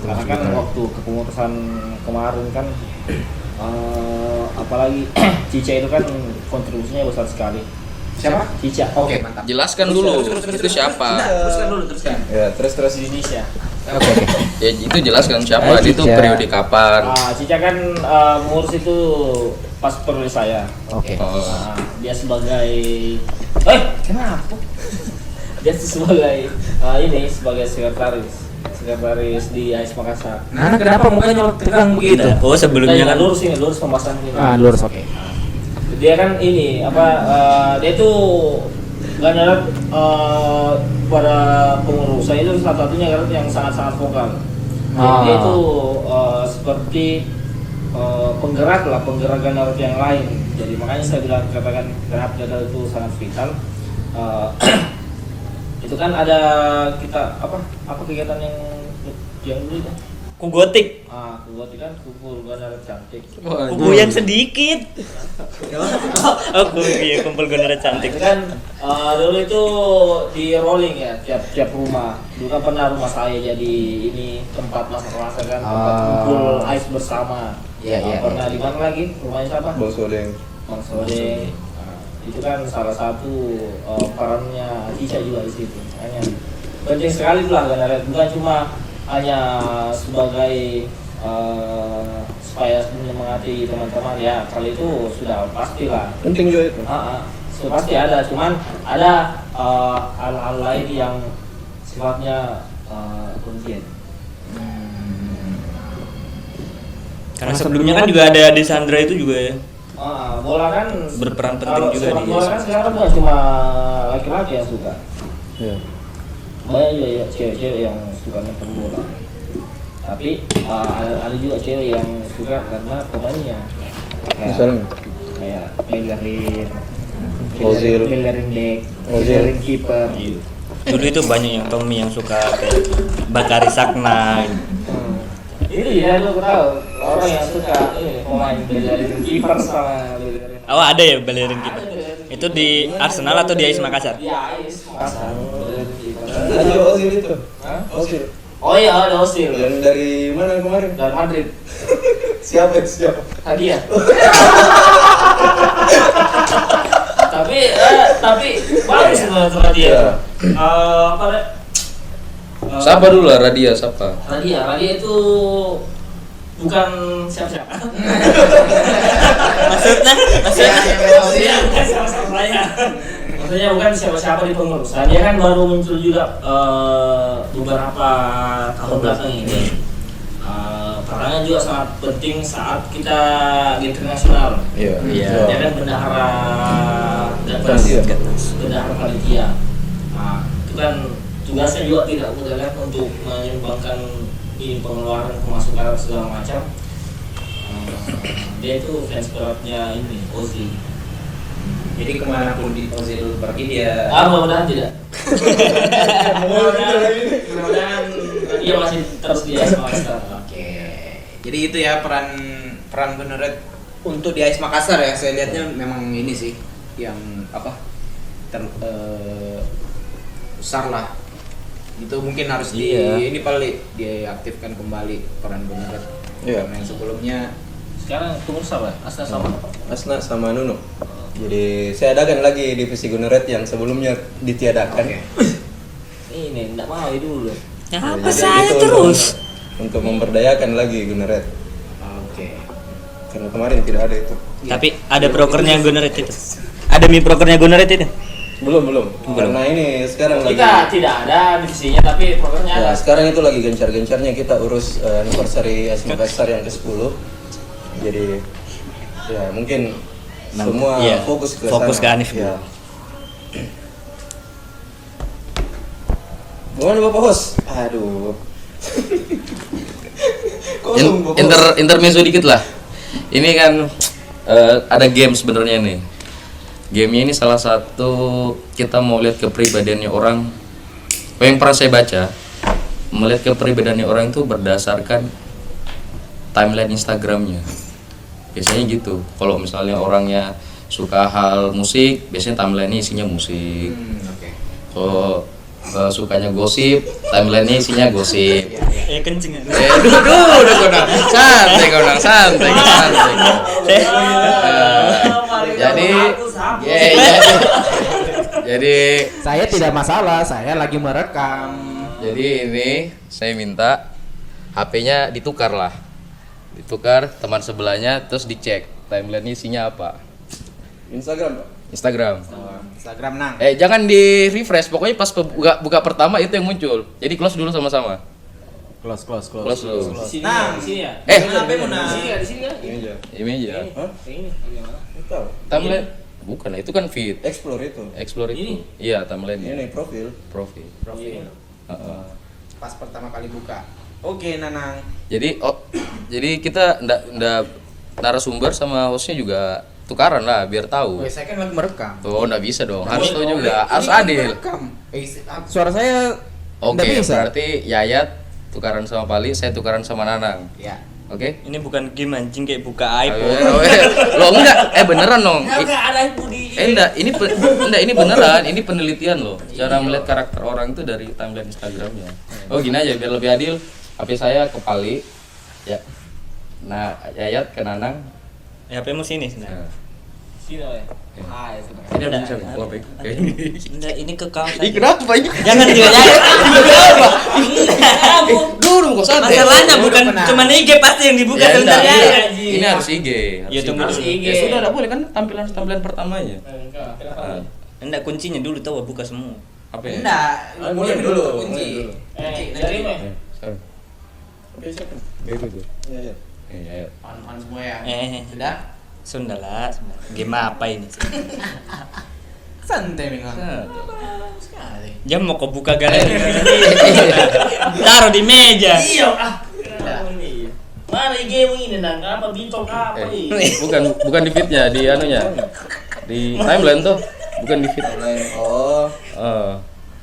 Karena kan waktu kepengurusan kemarin kan apalagi Cica itu kan kontribusinya besar sekali. Siapa? Cica. Oke, mantap. Jelaskan dulu itu siapa? Teruskan. Ya terus Indonesia. Ya itu jelaskan siapa. Itu periode kapan? Cica kan mengurus itu pas periode saya. Oke. Oh. Dia sebagai kenapa? Dia sebagai sebagai sekretaris di AIS Makassar. Nah, kenapa mukanya tegang begitu? Oh, sebelumnya kan lurus pembahasan ini. Lurus, oke. Dia kan dia itu gonoret pada pengurusan itu salah satunya gonoret yang sangat vokal. Dia itu seperti penggerak gonoret yang lain. Jadi makanya saya katakan gonoret itu sangat vital. Itu kan ada kita apa kegiatan yang dulu itu? kugotik. Kugotik kan kumpul gonoret cantik. Kuku yang sedikit. Oh, kumpul gonoret cantik. Itu kan dulu itu di rolling ya tiap rumah. Dulu kan pernah rumah saya jadi ini tempat masak-masak kan, tempat kumpul AIS bersama. Iya. Pernah di mana lagi? Rumahnya siapa? Bang Soleng. Bang Sode. Itu kan salah satu perannya Cica juga di situ. Hanya penting sekali lah gonoret, bukan cuma hanya sebagai supaya menyemangati teman-teman ya, kali itu sudah pastilah. Penting juga itu. Sudah pasti ada, cuman ada hal-hal lain yang sifatnya urgent. Karena sebelumnya kan juga ada di Sandra itu juga ya. Bola kan Berperan penting juga sepak di bola kan sekarang bukan cuma laki-laki yang suka. Iya. Banyak juga ya cewek-cewek yang suka nonton bola. Tapi ada juga cewek yang suka karena pemainnya. Misalnya Kayak Bellerin, Ozil. Bellerin back, Ozil. Bellerin kiper. Dulu itu banyak yang Tommy yang suka kayak Bakari Sakna. Itu ya lu tahu orang yang suka pemain Bellerin kiper sama Bellerin. Oh, ada ya Bellerin gitu. Itu di Arsenal atau di AIS Makassar? Di AIS Makassar. Bellerin kiper. ada Ozil itu. Hah? Ozil. Oh iya ada Ozil Yang dari mana kemarin? dari Madrid. Siapa? Hadiah. tapi bagus menurut dia. Iya. Apa deh? Siapa dulu lah Radia siapa? Radia itu bukan siapa-siapa. Maksudnya Maksudnya bukan siapa-siapa saya. Maksudnya bukan siapa-siapa di pengurusan. Dia kan baru muncul juga beberapa tahun belakang ini. Perannya juga sangat penting saat kita di internasional. Iya. Dia kan bendahara Gatnas, bendahara panitia. Nah, itu kan tugasnya juga tidak mudah kan untuk menyumbangkan ini pengeluaran pemasukan segala macam. Dia itu fans beratnya ini Ozzy. Jadi kemanapun di Ozil pergi dia Mudah-mudahan tidak. Mudah-mudahan dia masih terus di AS Makassar. Oke. Jadi itu ya peran Guneret untuk di AS Makassar ya. Saya lihatnya memang ini sih yang apa? Besar lah. Itu mungkin harus ini paling diaktifkan kembali peran Guneret. Iya. Karena yang sebelumnya Sekarang pengurus apa? Asna sama. Asna sama Nuno. Jadi saya adakan lagi divisi Guneret yang sebelumnya ditiadakan. Oke. Ini enggak mau dulu. ya Jadi apa saya itu terus? untuk memberdayakan lagi Guneret. Oke. Karena kemarin tidak ada itu. Tapi ada brokernya Guneret itu. Ada mi brokernya Guneret itu. Belum. Karena ini sekarang lagi. Kita tidak ada divisinya tapi programnya Ya, ada. sekarang itu lagi gencar-gencarnya kita urus anniversary AS Makassar yang ke-10. Jadi ya mungkin semua Iya, fokus ke fokus sana. ke Anif Ya. Gimana Bapak Hos? Aduh. Kosong Bapak Hos. Intermezzo dikit lah. Ini kan ada game sebenarnya nih. Gamenya ini salah satu kita mau lihat kepribadiannya orang. Yang pernah saya baca, melihat kepribadiannya orang itu berdasarkan timeline Instagramnya. Biasanya gitu. Kalau misalnya orangnya suka hal musik, biasanya timeline-nya isinya musik. Oke. Kalau sukanya gosip, timeline-nya isinya gosip. Kencing. Udah konang. Santai. Jadi Saya tidak masalah, saya lagi merekam. jadi ini saya minta HP-nya ditukar lah. Ditukar teman sebelahnya terus dicek timeline-nya isinya apa. Instagram, Pak. Instagram. Instagram nang. Jangan di refresh, pokoknya pas buka pertama itu yang muncul. Jadi close dulu sama-sama. Close. Close dulu. Di sini, Nah. di sini ya. HP mu Di nang. sini ya, di sini ya. Ini aja. Ini aja. Hah? Ini bagaimana? Tahu. Timeline bukan, itu kan feed. Explore itu. Explore itu. Ini? Iya, timeline. Ini profil. Profil. Iya. Heeh. Pas pertama kali buka. Oke, Nanang. Jadi kita ndak narasumber sama hostnya juga tukaran lah biar tahu. Saya kan lagi merekam. Oh, nggak bisa dong. Harus tahu juga. Harus adil. Suara saya Oke, nggak bisa. berarti Yayat tukaran sama Pali, saya tukaran sama Nanang. Ya. Oke? Ini bukan game anjing kayak buka Ayo, iPhone. Lo enggak? Beneran dong. Enggak ada yang budi. Enggak, ini beneran, ini penelitian loh. Cara melihat karakter orang itu dari timeline Instagramnya. Oh, gini aja biar lebih adil. HP saya ke Pali. Ya. Nah, Yayat ke Nanang. HP-mu sini sebenarnya. Nah, Sini ya. Ah, ya sudah. ini bisa gua baik. Enggak, ini ke kaos. Ih, kenapa ini? Jangan juga ya. Dulu kok santai. Masalahnya bukan cuma IG pasti yang dibuka Ya, enggak, sebenarnya. iya. Anjing. Ini harus IG. Ya, tunggu harus dulu. IG. Ya sudah, enggak boleh kan tampilan pertamanya. Enggak, kenapa? Nah, Enggak, kuncinya dulu tahu buka semua. apa ya? Enggak, Mulai dulu. kunci. Dari mana? Oke, siapa? Bego tuh. Iya, iya. Iya. On semua ya. Sudah. Sunda lah. Game apa ini? Santai memang. Nah, Sekali. Dia mau kau buka galeri. Taruh di meja. Iya, kenapa ini? Mana IG mu ini nang? Apa bincang apa ini? bukan di feednya, di anunya. Di timeline tuh, bukan di feed. Oh, Eh,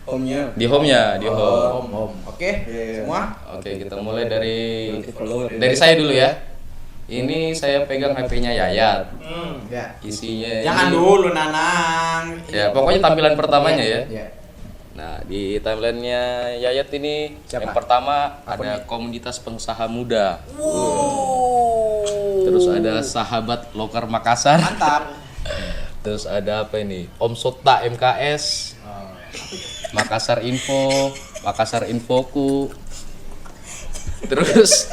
home-nya. di home-nya, di home. Home. Oke, Iya. semua. Oke, kita mulai dari Nanti follower ya. dari saya dulu ya. Ini saya pegang HP-nya Yayat. Ya. Isinya Jangan ini- dulu Nanang. Ya, pokoknya tampilan pertamanya ya. Ya. Nah, di timelinenya Yayat ini Siapa? yang pertama Apa ada nih? komunitas pengusaha muda. Terus ada sahabat Loker Makassar. Mantap. Terus ada apa ini? Om Sota MKS, Makassar Info, Makassar Infoku. Terus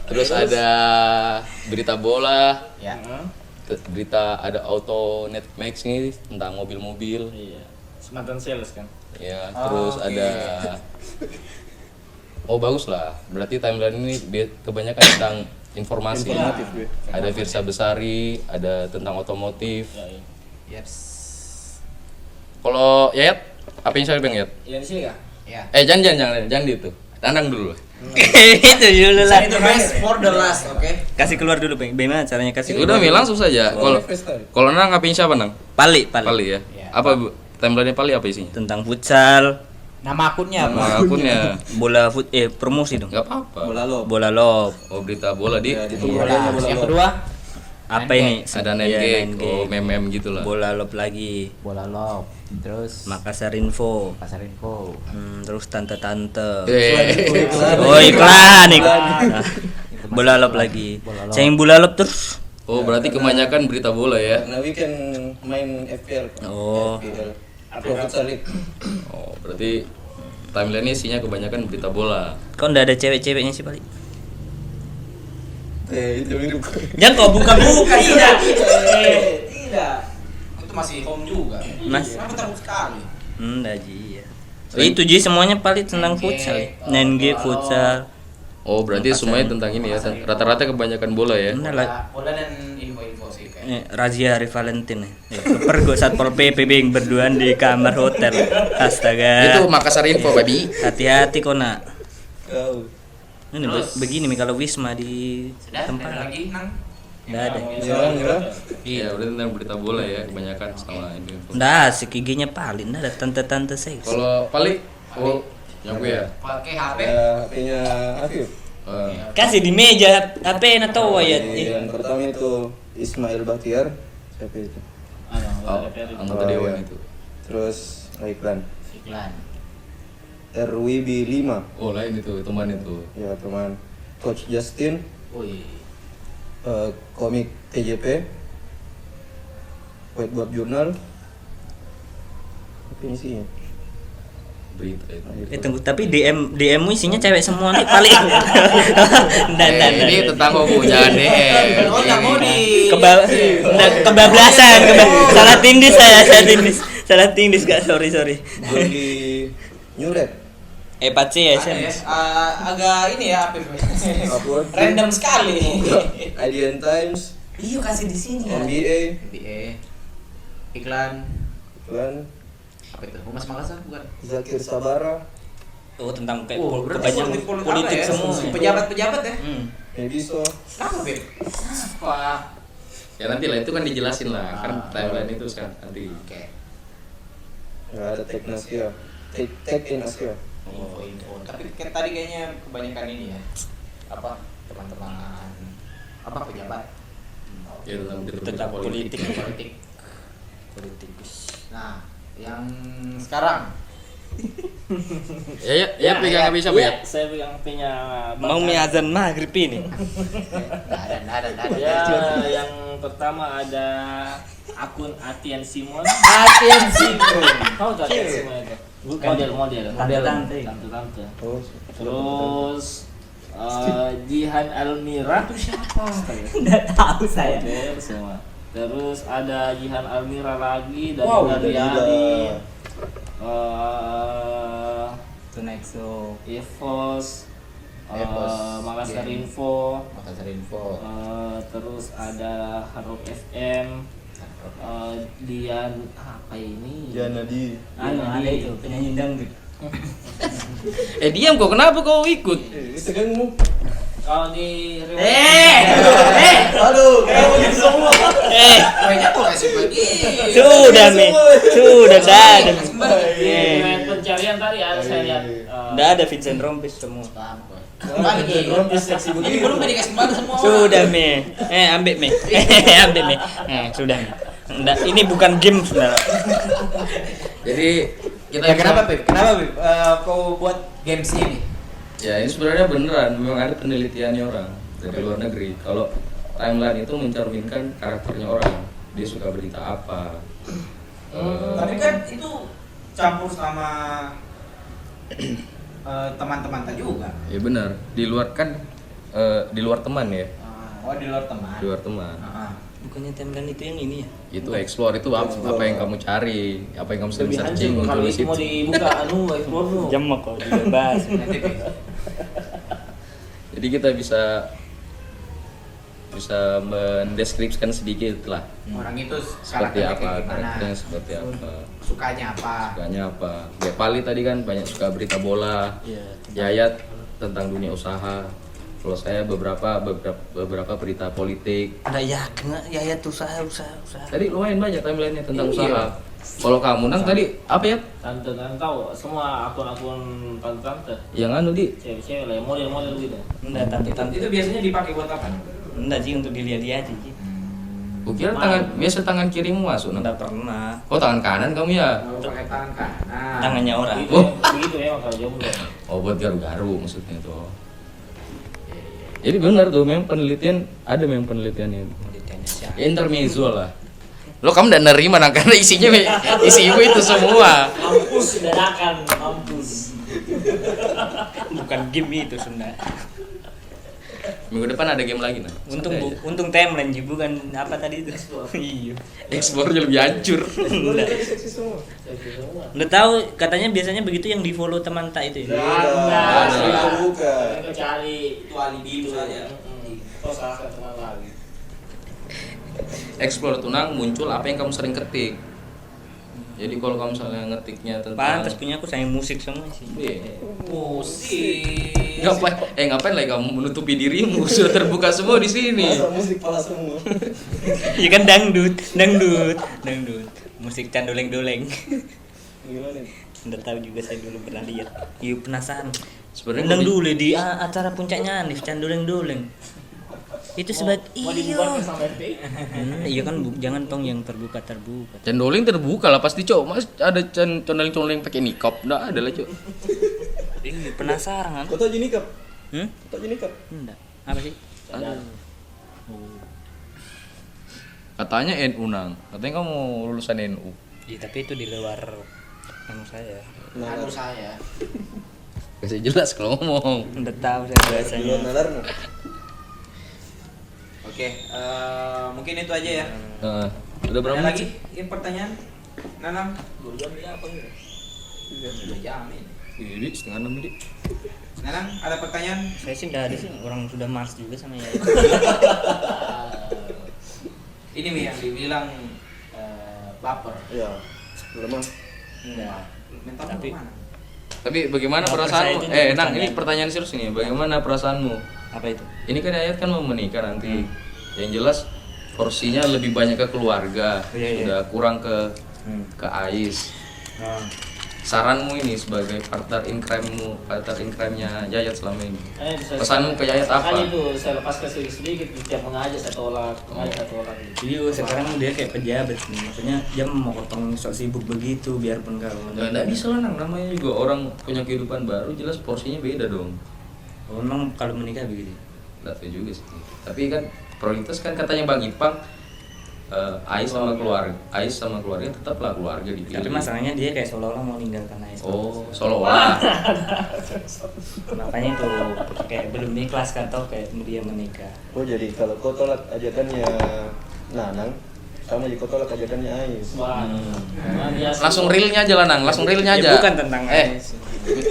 Terus ada berita bola, Ya. berita ada auto Netmax nih tentang mobil-mobil. Iya. Sematan sales kan. Ya, Oh, terus oke. ada Oh bagus lah. Berarti timeline ini kebanyakan tentang informasi. Informatif, Be. Ada Firsa Besari, ada tentang otomotif. Ya, iya. Yaps. Kalau Yayat, apa yang saya Bang Yayat? Yang di sini kah? Ya. Jangan di itu. Tandang dulu. Itu dulu lah. Save the best for the last, oke? Kasih keluar dulu, Bang. Bagaimana caranya kasih Udah keluar? Mi, langsung saja. Kalau Nang apa yang siapa Nang? Pali. Pali ya. Iya. Apa timeline Pali apa isinya? Tentang futsal, Nama akunnya apa? Nama akunnya bola promosi dong. nggak apa-apa. Bola lo. Bola lob. Oh berita bola di Ya, di Bola. bola Yang lo. kedua Apa ini? ada Iya, 9 9G. oh mem gitu lah. Bola lob lagi. bola lob. Terus Makassar Info. pasar info. Terus tante-tante. Eh, Oh iklan. Nah, bola lob lagi. Bola lob. Ceng bola lob terus. Oh berarti kebanyakan berita bola ya. Karena weekend main FPL. Pak. Oh. FPL. Pro Futsal League. Oh berarti timeline ini isinya kebanyakan berita bola. Kok ndak ada cewek-ceweknya sih Pali? Itu minggu. Jangan kau buka-buka tidak. Tidak. Itu masih home juga. Mas. Kenapa terlalu sekali? Enggak Ji ya. Itu Ji semuanya Pali tentang futsal. 9G futsal. Oh berarti semuanya tentang ini ya. Rata-rata kebanyakan bola ya. Enggak lah. Bola dan info-info sih kayak. Razia hari Valentine. Pergo Satpol PP yang berduaan di kamar hotel. Astaga. Itu Makassar Info babi. Hati-hati kok nak. Kau. Ini begini nih kalau Wisma di Sudah, tempat. ada lagi nang. Enggak ada. Nyerang. Iya berarti tentang berita bola ya kebanyakan sama ini. Info. Enggak asik giginya Pali. Enggak ada tante-tante seks. Kalau Pali, oh yang gue ya. Pakai HP. HP-nya Afif. Kasih di meja HP atau ya. Yang pertama itu Ismail Bahtiar. Siapa itu? Oh, anggota dewan itu. Terus iklan. Iklan. RWB 5. Oh lain itu teman itu. Ya teman. Coach Justin. Wih. Komik TJP. Whiteboard Journal. Apa isinya? Berita itu. Tunggu, tapi DM isinya cewek semua nih paling. Ini tentang kamu jangan DM. Oh, nggak mau di. Kebablasan, salah tindis gak, sorry. Goli Nyuret. Pace ya Ada ya, Sen. agak ini ya Apip. Apa? Random sekali. IDN Times. Iya kasih di sini. NBA. NBA. Iklan. Iklan. Apa itu? Humas Makassar bukan? Zakir Sabara. Oh tentang kayak Berarti kebanyakan politik politik apa ya? semua. Pejabat-pejabat ya? Mediso. Apa Pip? Apa? Ya nanti lah itu kan dijelasin lah kan timeline itu kan nanti. Oke. Nggak ada Teknas ya. Tek in Asia. Info. Tapi tadi kayaknya kebanyakan ini ya. Apa? Teman-teman. Apa pejabat? Ya Tentang politik. Politikus. Nah, yang sekarang Ya pegang bisa ya. Saya pegang HP-nya Mau mie azan maghrib ini. nggak ada. Ya, yang pertama ada akun Atian Simon. Atian Simon. Tahu tak Atian Simon itu? Model. Tante-tante. Tante. Oh, Terus Jihan Almira itu siapa? Enggak tahu saya. Model semua. Terus ada Jihan Almira lagi dan Wow, dari udah Ali. Tunexo. Evos, Evos, Makassar game. Info, Makassar Info. terus ada Harok FM, Dian apa ini? Janadi. Ada itu penyanyi dangdut. Diam kok kenapa kau ikut? Itu kan mu. Kalau di Aduh, kamu gitu semua. Kayaknya kok kasih bagi. Sudah ada. Di pencarian tadi ada saya lihat. Udah ada Vincent Rompis semua. Bagi. Ini belum dikasih kembali semua. Sudah me. Ambil me. Ambil me. Sudah me. Nggak, ini bukan game sebenarnya. Jadi kita Ya kenapa Pip? Kau buat games ini? Ya ini sebenarnya beneran memang ada penelitiannya orang dari luar negeri. Kalau timeline itu mencerminkan karakternya orang, dia suka berita apa. Tapi kan itu campur sama teman-teman tadi juga. Ya benar, di luar kan di luar teman ya, Oh, di luar teman. di luar teman. Ah. Bukannya timeline itu yang ini ya? Itu explore itu apa yang kamu cari, apa yang kamu sering Lebih searching hancur kalau tulis itu mau itu. dibuka explore dulu. Jamak kok dibahas. Jadi kita bisa mendeskripsikan sedikit lah Orang itu seperti karakternya apa, kayak gimana, karakternya seperti apa, sukanya apa. sukanya apa. Kayak Pali tadi kan banyak suka berita bola, Iya. Yayat tentang dunia usaha. Kalau saya beberapa berita politik. Ada yakin ya tuh usaha. Tadi lumayan banyak timeline-nya tentang Iya. usaha. Kalau kamu Nang tadi apa ya? Tante tahu semua akun-akun tante Yang anu di cewek-cewek lah, yang model-model gitu. Enggak, tante. Itu biasanya dipakai buat apa? Enggak sih untuk dilihat-lihat sih. Kukira biasa tangan kirimu masuk Nang. Enggak pernah. Oh tangan kanan kamu ya? Kalau pakai tangan kanan. Tangannya orang. Begitu, Oh. begitu ya kalau jomblo. Oh buat garu-garu maksudnya tuh. Jadi benar tuh memang penelitian ada memang penelitiannya. Penelitiannya siapa? Intermezzo lah. Lo kamu udah nerima Nang karena isinya isi ibu itu semua. Mampus dadakan, mampus. Bukan game itu Sunda. Minggu depan ada game lagi Nang. Untung timeline sih, bukan apa tadi itu. Iya. Explore-nya lebih hancur. Udah. Udah tahu katanya biasanya begitu yang di follow teman tak itu ya. Bukan. Cari Itu alibi itu saja. Kau salahkan teman lagi. Explore tunang muncul apa yang kamu sering ketik. Jadi kalau kamu misalnya ngetiknya tentang Pantas punya aku sayang musik semua sih. Iya. Musik. Ngapain lagi kamu menutupi dirimu? Sudah terbuka semua di sini. Masa musik pala semua. Iya kan dangdut. Musik candoleng-doleng. Gimana nih? Udah tahu juga saya dulu pernah lihat. Iya penasaran. Sebenarnya Undang lebih- dulu di acara puncaknya Anif candoleng-doleng. Itu sebagai Mau iya. dibubarkan sama FPI? Iya kan jangan tong yang terbuka. Condoling terbuka lah pasti cok. Mas ada condoling pakai nikop? Nggak ada lah cok. Iya penasaran kan? Kau tau Jinikap? Hmm? Kau tau Jinikap? Enggak. Apa sih? Aduh. Katanya NU Nang. Katanya kamu lulusan NU. Iya tapi itu di luar anu saya. Anu saya. Kasih jelas kalau ngomong. Udah tahu saya Di bahasanya. luar nalarmu. Oke, mungkin itu aja ya. Udah berapa Ada menit lagi? sih? Ini pertanyaan? Nanam? 2 jam ya apa gitu? 2 jam ini. Ini setengah 6 menit. Nanam, ada pertanyaan? Saya sih enggak ada sih, orang sudah mars juga sama ya. Ini Mi yang dibilang baper. Iya. Lemah. Enggak. Mental Tapi- mana? Tapi bagaimana Baper perasaanmu? saya itu jadi Nang, ini bercandaan. pertanyaan serius nih. Bagaimana perasaanmu? Apa itu? Ini kan Ayat kan mau menikah nanti. Yang jelas porsinya lebih banyak ke keluarga, Iya, iya. sudah kurang ke Ais. Saranmu ini sebagai partner in crime-nya Yayat selama ini. Pesanmu ke Yayat apa? Makanya itu saya lepaskan sedikit tiap mengajak saya tolak, gitu. Jadi sekarang dia kayak pejabat nih. Maksudnya dia mau potong sok sibuk begitu biarpun kalau Nggak bisa lah Nang, namanya juga orang punya kehidupan baru, jelas porsinya beda dong. Oh, memang kalau menikah begitu. Nggak tahu juga sih. Tapi kan prioritas kan katanya Bang Ipang, Ais sama keluarga tetaplah keluarga dipilih. Tapi masalahnya dia kayak seolah-olah mau ninggalkan Ais. Oh, seolah-olah. Makanya itu kayak belum ikhlas kan tau kayak dia menikah. Oh jadi kalau kau tolak ajakannya Nanang, sama jadi kau tolak ajakannya Ais. Wah, Langsung realnya aja lah Nang, langsung realnya Ya, aja. bukan tentang Ais.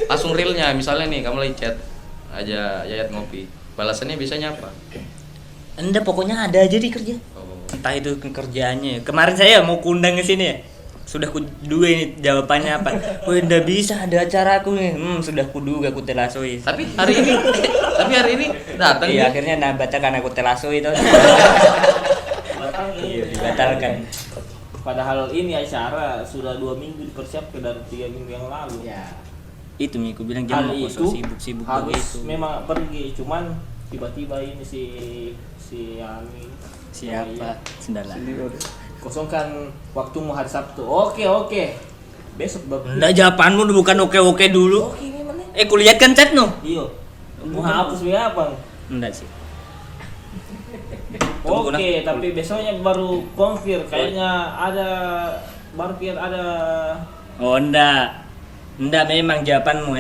Langsung realnya, misalnya nih kamu lagi chat aja Yayat ngopi, balasannya biasanya apa? Anda pokoknya ada aja di kerja. Oh. Entah itu kerjaannya. Kemarin saya mau kundang ke sini ya. Sudah kuduga ini jawabannya apa. Oh, udah bisa ada acara aku nih. Sudah kuduga aku telasoi. Tapi hari ini datang Iya, nih. akhirnya nah bacakan aku telasoi itu. Iya, dibatalkan. Padahal ini acara sudah 2 minggu dipersiapkan dari 3 minggu yang lalu. Ya. Itu nih aku bilang jangan Hari kok itu sibuk-sibuk harus begitu. memang pergi, cuman tiba-tiba ini si Ami Siapa? Sendala. kosongkan waktumu hari Sabtu. Oke. Besok baru. Enggak, jawabanmu bukan oke dulu. Oke, ini mana? Kulihat kan chat no? Iya. Mau hapus biar apa? Enggak sih. Oke, Tunggu, tapi besoknya baru konfir. Kayaknya baru ada. Oh, enggak. Enggak memang jawabanmu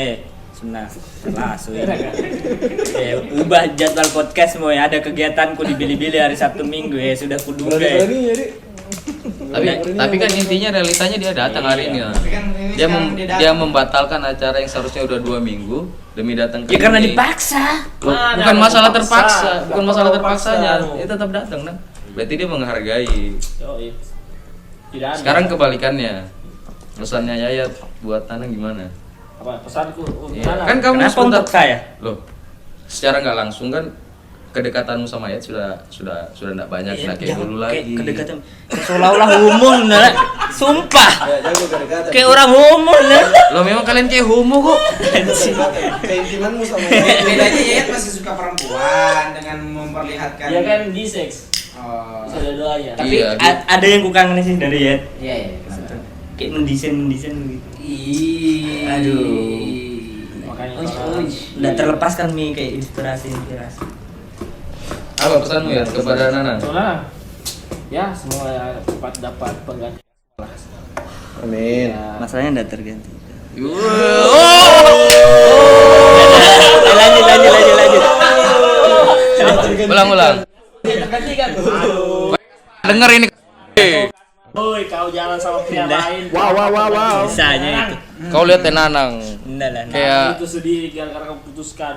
Nah, salah ya. Ubah jadwal podcast mau ya, ada kegiatanku di Bilibili hari Sabtu Minggu ya, sudah kuduga ya. Berani jadi. Tapi kan intinya realitanya dia datang hari ini. Tapi kan ini Dia sekarang dia dia datang. membatalkan acara yang seharusnya udah 2 minggu demi datang ke Ya karena ini. dipaksa. Loh, Nah, bukan ada masalah terpaksa. terpaksa, bukan Nggak masalah perlu terpaksanya. paksa. Dia tetap datang, nah. Berarti dia menghargai. Yoi. Tidak ada. Sekarang kebalikannya. Pesannya Yayat buat Nanang gimana? apa pesanku? Iya. Gimana? Kan kamu Kenapa sebentar- untuk saya? Loh, secara nggak langsung kan kedekatanmu sama Yayat sudah enggak banyak Iya, lah kayak jangan dulu kayak lagi. kedekatan seolah-olah homo nah. Sumpah. Ya, jago kedekatan. Kayak orang homo nah. Loh, memang kalian kayak homo kok. Keintimanmu sama Bedanya Yayat masih suka perempuan dengan memperlihatkan. Ya kan di-sex. Oh. Bisa ada doanya. Tapi Iya, ada yang kukangen sih dari Yat. Iya, iya. Kenapa? Kayak mendesain gitu. Ih. Aduh. Makanya Uish, kalau- uish. Udah terlepaskan nih kayak inspirasi. Apa pesanmu ya kepada Nanang? Soalnya ya semua cepat dapat pengganti. Amin. Ya, Masalahnya udah terganti. Lanjut. Ulang. terganti kan. Denger ini. Woi, kau jalan sama pria lain. Wow. Bisanya itu. Kau lihat ya Nanang. Enggak lah. Kayak Itu sedih gara-gara kamu putuskan.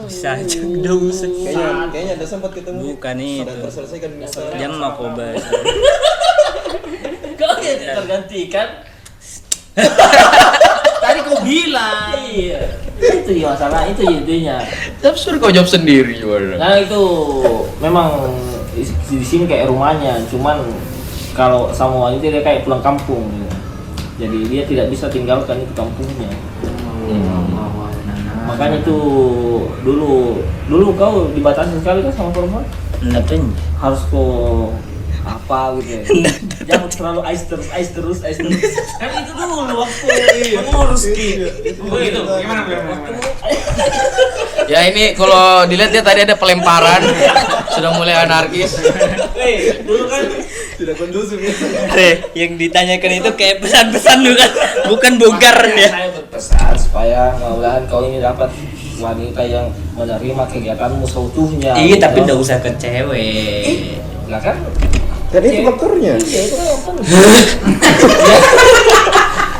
Bisa aja dong. Kayaknya ada sempat ketemu. Bukan itu. Sudah terselesaikan masalah. Jam mau coba. Kau tidak tergantikan. Tadi kau bilang. Iya. Itu ya masalah, itu intinya. suruh kau jawab sendiri gimana? Nah itu memang di sini kayak rumahnya, cuman kalau sama wanita dia kayak pulang kampung gitu. Jadi dia tidak bisa tinggalkan itu kampungnya. Makanya itu dulu kau dibatasi sekali kan sama perempuan, Enggak tuh. harus kau apa gitu ya. Jangan terlalu ice terus. Kan itu dulu waktu mengurus gitu. Begitu. Gimana? Ya ini kalau dilihat dia tadi ada pelemparan. Sudah mulai anarkis. Dulu kan Tidak kondusif ya. Yang ditanyakan itu kayak pesan-pesan bukan bongkar ya. saya berpesan supaya mudah-mudahan kau ini dapat wanita yang menerima kegiatanmu seutuhnya. Iya tapi Gitu. enggak usah ke cewek. Lah kan? Kan itu faktornya. Iya itu kan yang penting.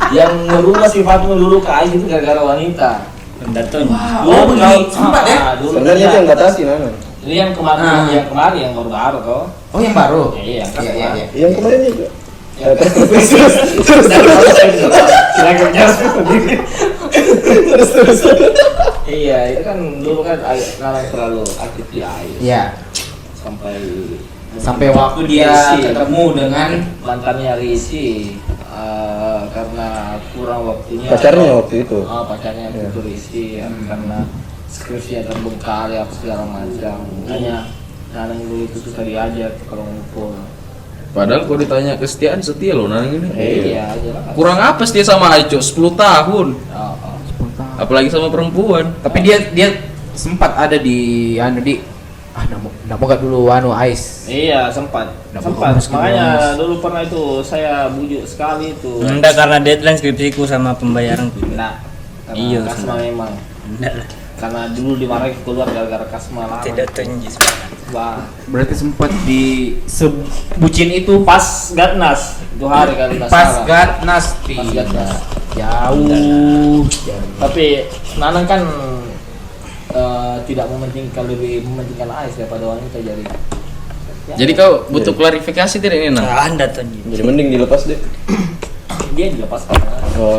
Yang merubah sifatmu dulu ke Ais itu gara-gara wanita. Bentar tuh. Dulu kau sempat ya? Dulu Sebenarnya itu yang batasi Nana. Ini yang kemarin, yang baru-baru kau. Oh, yang baru. Iya, yang Iya. Yang kemarin juga. Iya, itu kan dulu kan Nanang terlalu aktif di Ais. Iya. Sampai waktu dia ketemu dengan mantannya Risi, karena kurang waktunya. Pacarnya waktu itu. Pacarnya Iya. itu Risi ya, karena skripsinya terbengkalai apa segala macam. Makanya Nanang dulu itu susah diajak kalau ngumpul. Padahal kalau ditanya kesetiaan setia loh Nanang ini. Iya, jelas. Kurang apa setia sama Aico 10 tahun. Oh, oh. Apalagi sama perempuan. Tapi dia sempat ada di nggak mau gak dulu Ais. Iya, sempat. Nggak Sempat. bagus, Makanya Mas. dulu pernah itu saya bujuk sekali itu. Enggak karena deadline skripsiku sama pembayaran tuh. Nah, karena Iya, Kasma memang. Enggak lah. Karena dulu dimarahin keluar gara-gara Kasma lama. Tidak tunjuk. Wah. Berarti sempat di sebucin itu Pas Gatnas itu hari kali nggak pas salah. Gatnas. Pas Gatnas. Jauh. Tapi Nanang kan tidak mementingkan, lebih mementingkan Ais daripada wanita jadi. Ya, Jadi kau butuh klarifikasi tidak ini Nang? Anda tunjuk. Jadi mending dilepas deh. dia dilepaskan. Oh.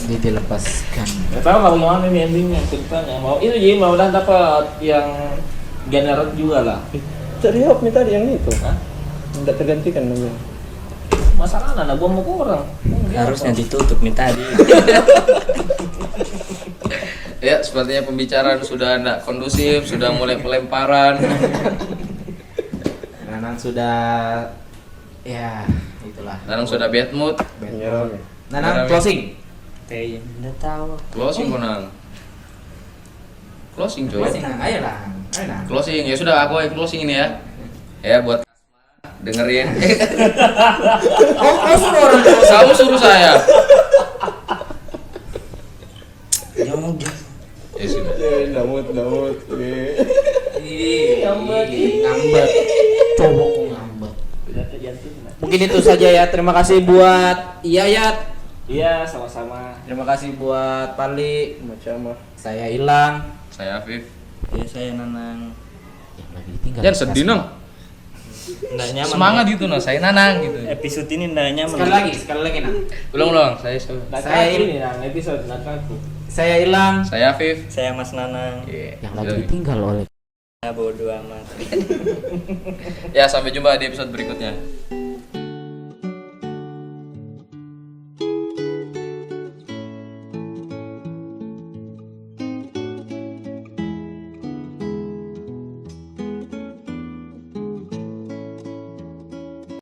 Dia dilepaskan. Gak tahu lah bagaimana ini endingnya ceritanya. Mau itu jadi mau dan dapat yang generat juga lah. Cari hop nih tadi yang itu. Hah? Tidak tergantikan namanya. Masalah anak gua mau kurang. Harusnya ditutup nih tadi. Ya, sepertinya pembicaraan sudah tidak kondusif, sudah mulai pelemparan. Nanang sudah ya itulah. Nanang sudah bad mood. Menyerang. Nanang closing. Kayak enggak tahu. Closing kok Nang. Closing coy. Closing Nang. Ayo lah. Ayo Nang. Closing ya sudah aku yang closing ini ya. Ya buat dengerin. Oh, suruh orang Kamu suruh saya. Jangan Ya sudah. Damut. Ngambek. Coba kok ngambek. Udah terjantung. Mungkin itu saja ya. Terima kasih buat Yayat. Iya, sama-sama. Terima kasih buat Pali. Macam Saya Ilang. Saya Afif. Ya saya Nanang. Yang lagi ditinggal. Jangan sedih dong. Nggak nyaman. Semangat gitu noh, saya Nanang gitu. Episode ini nggak nyaman. Sekali lagi nah. Ulang. Saya Saya ini nang episode nakaku. Saya Ilang. Saya Afif. Saya Mas Nanang. Yang lagi ditinggal oleh Ya bodo amat. Ya, sampai jumpa di episode berikutnya.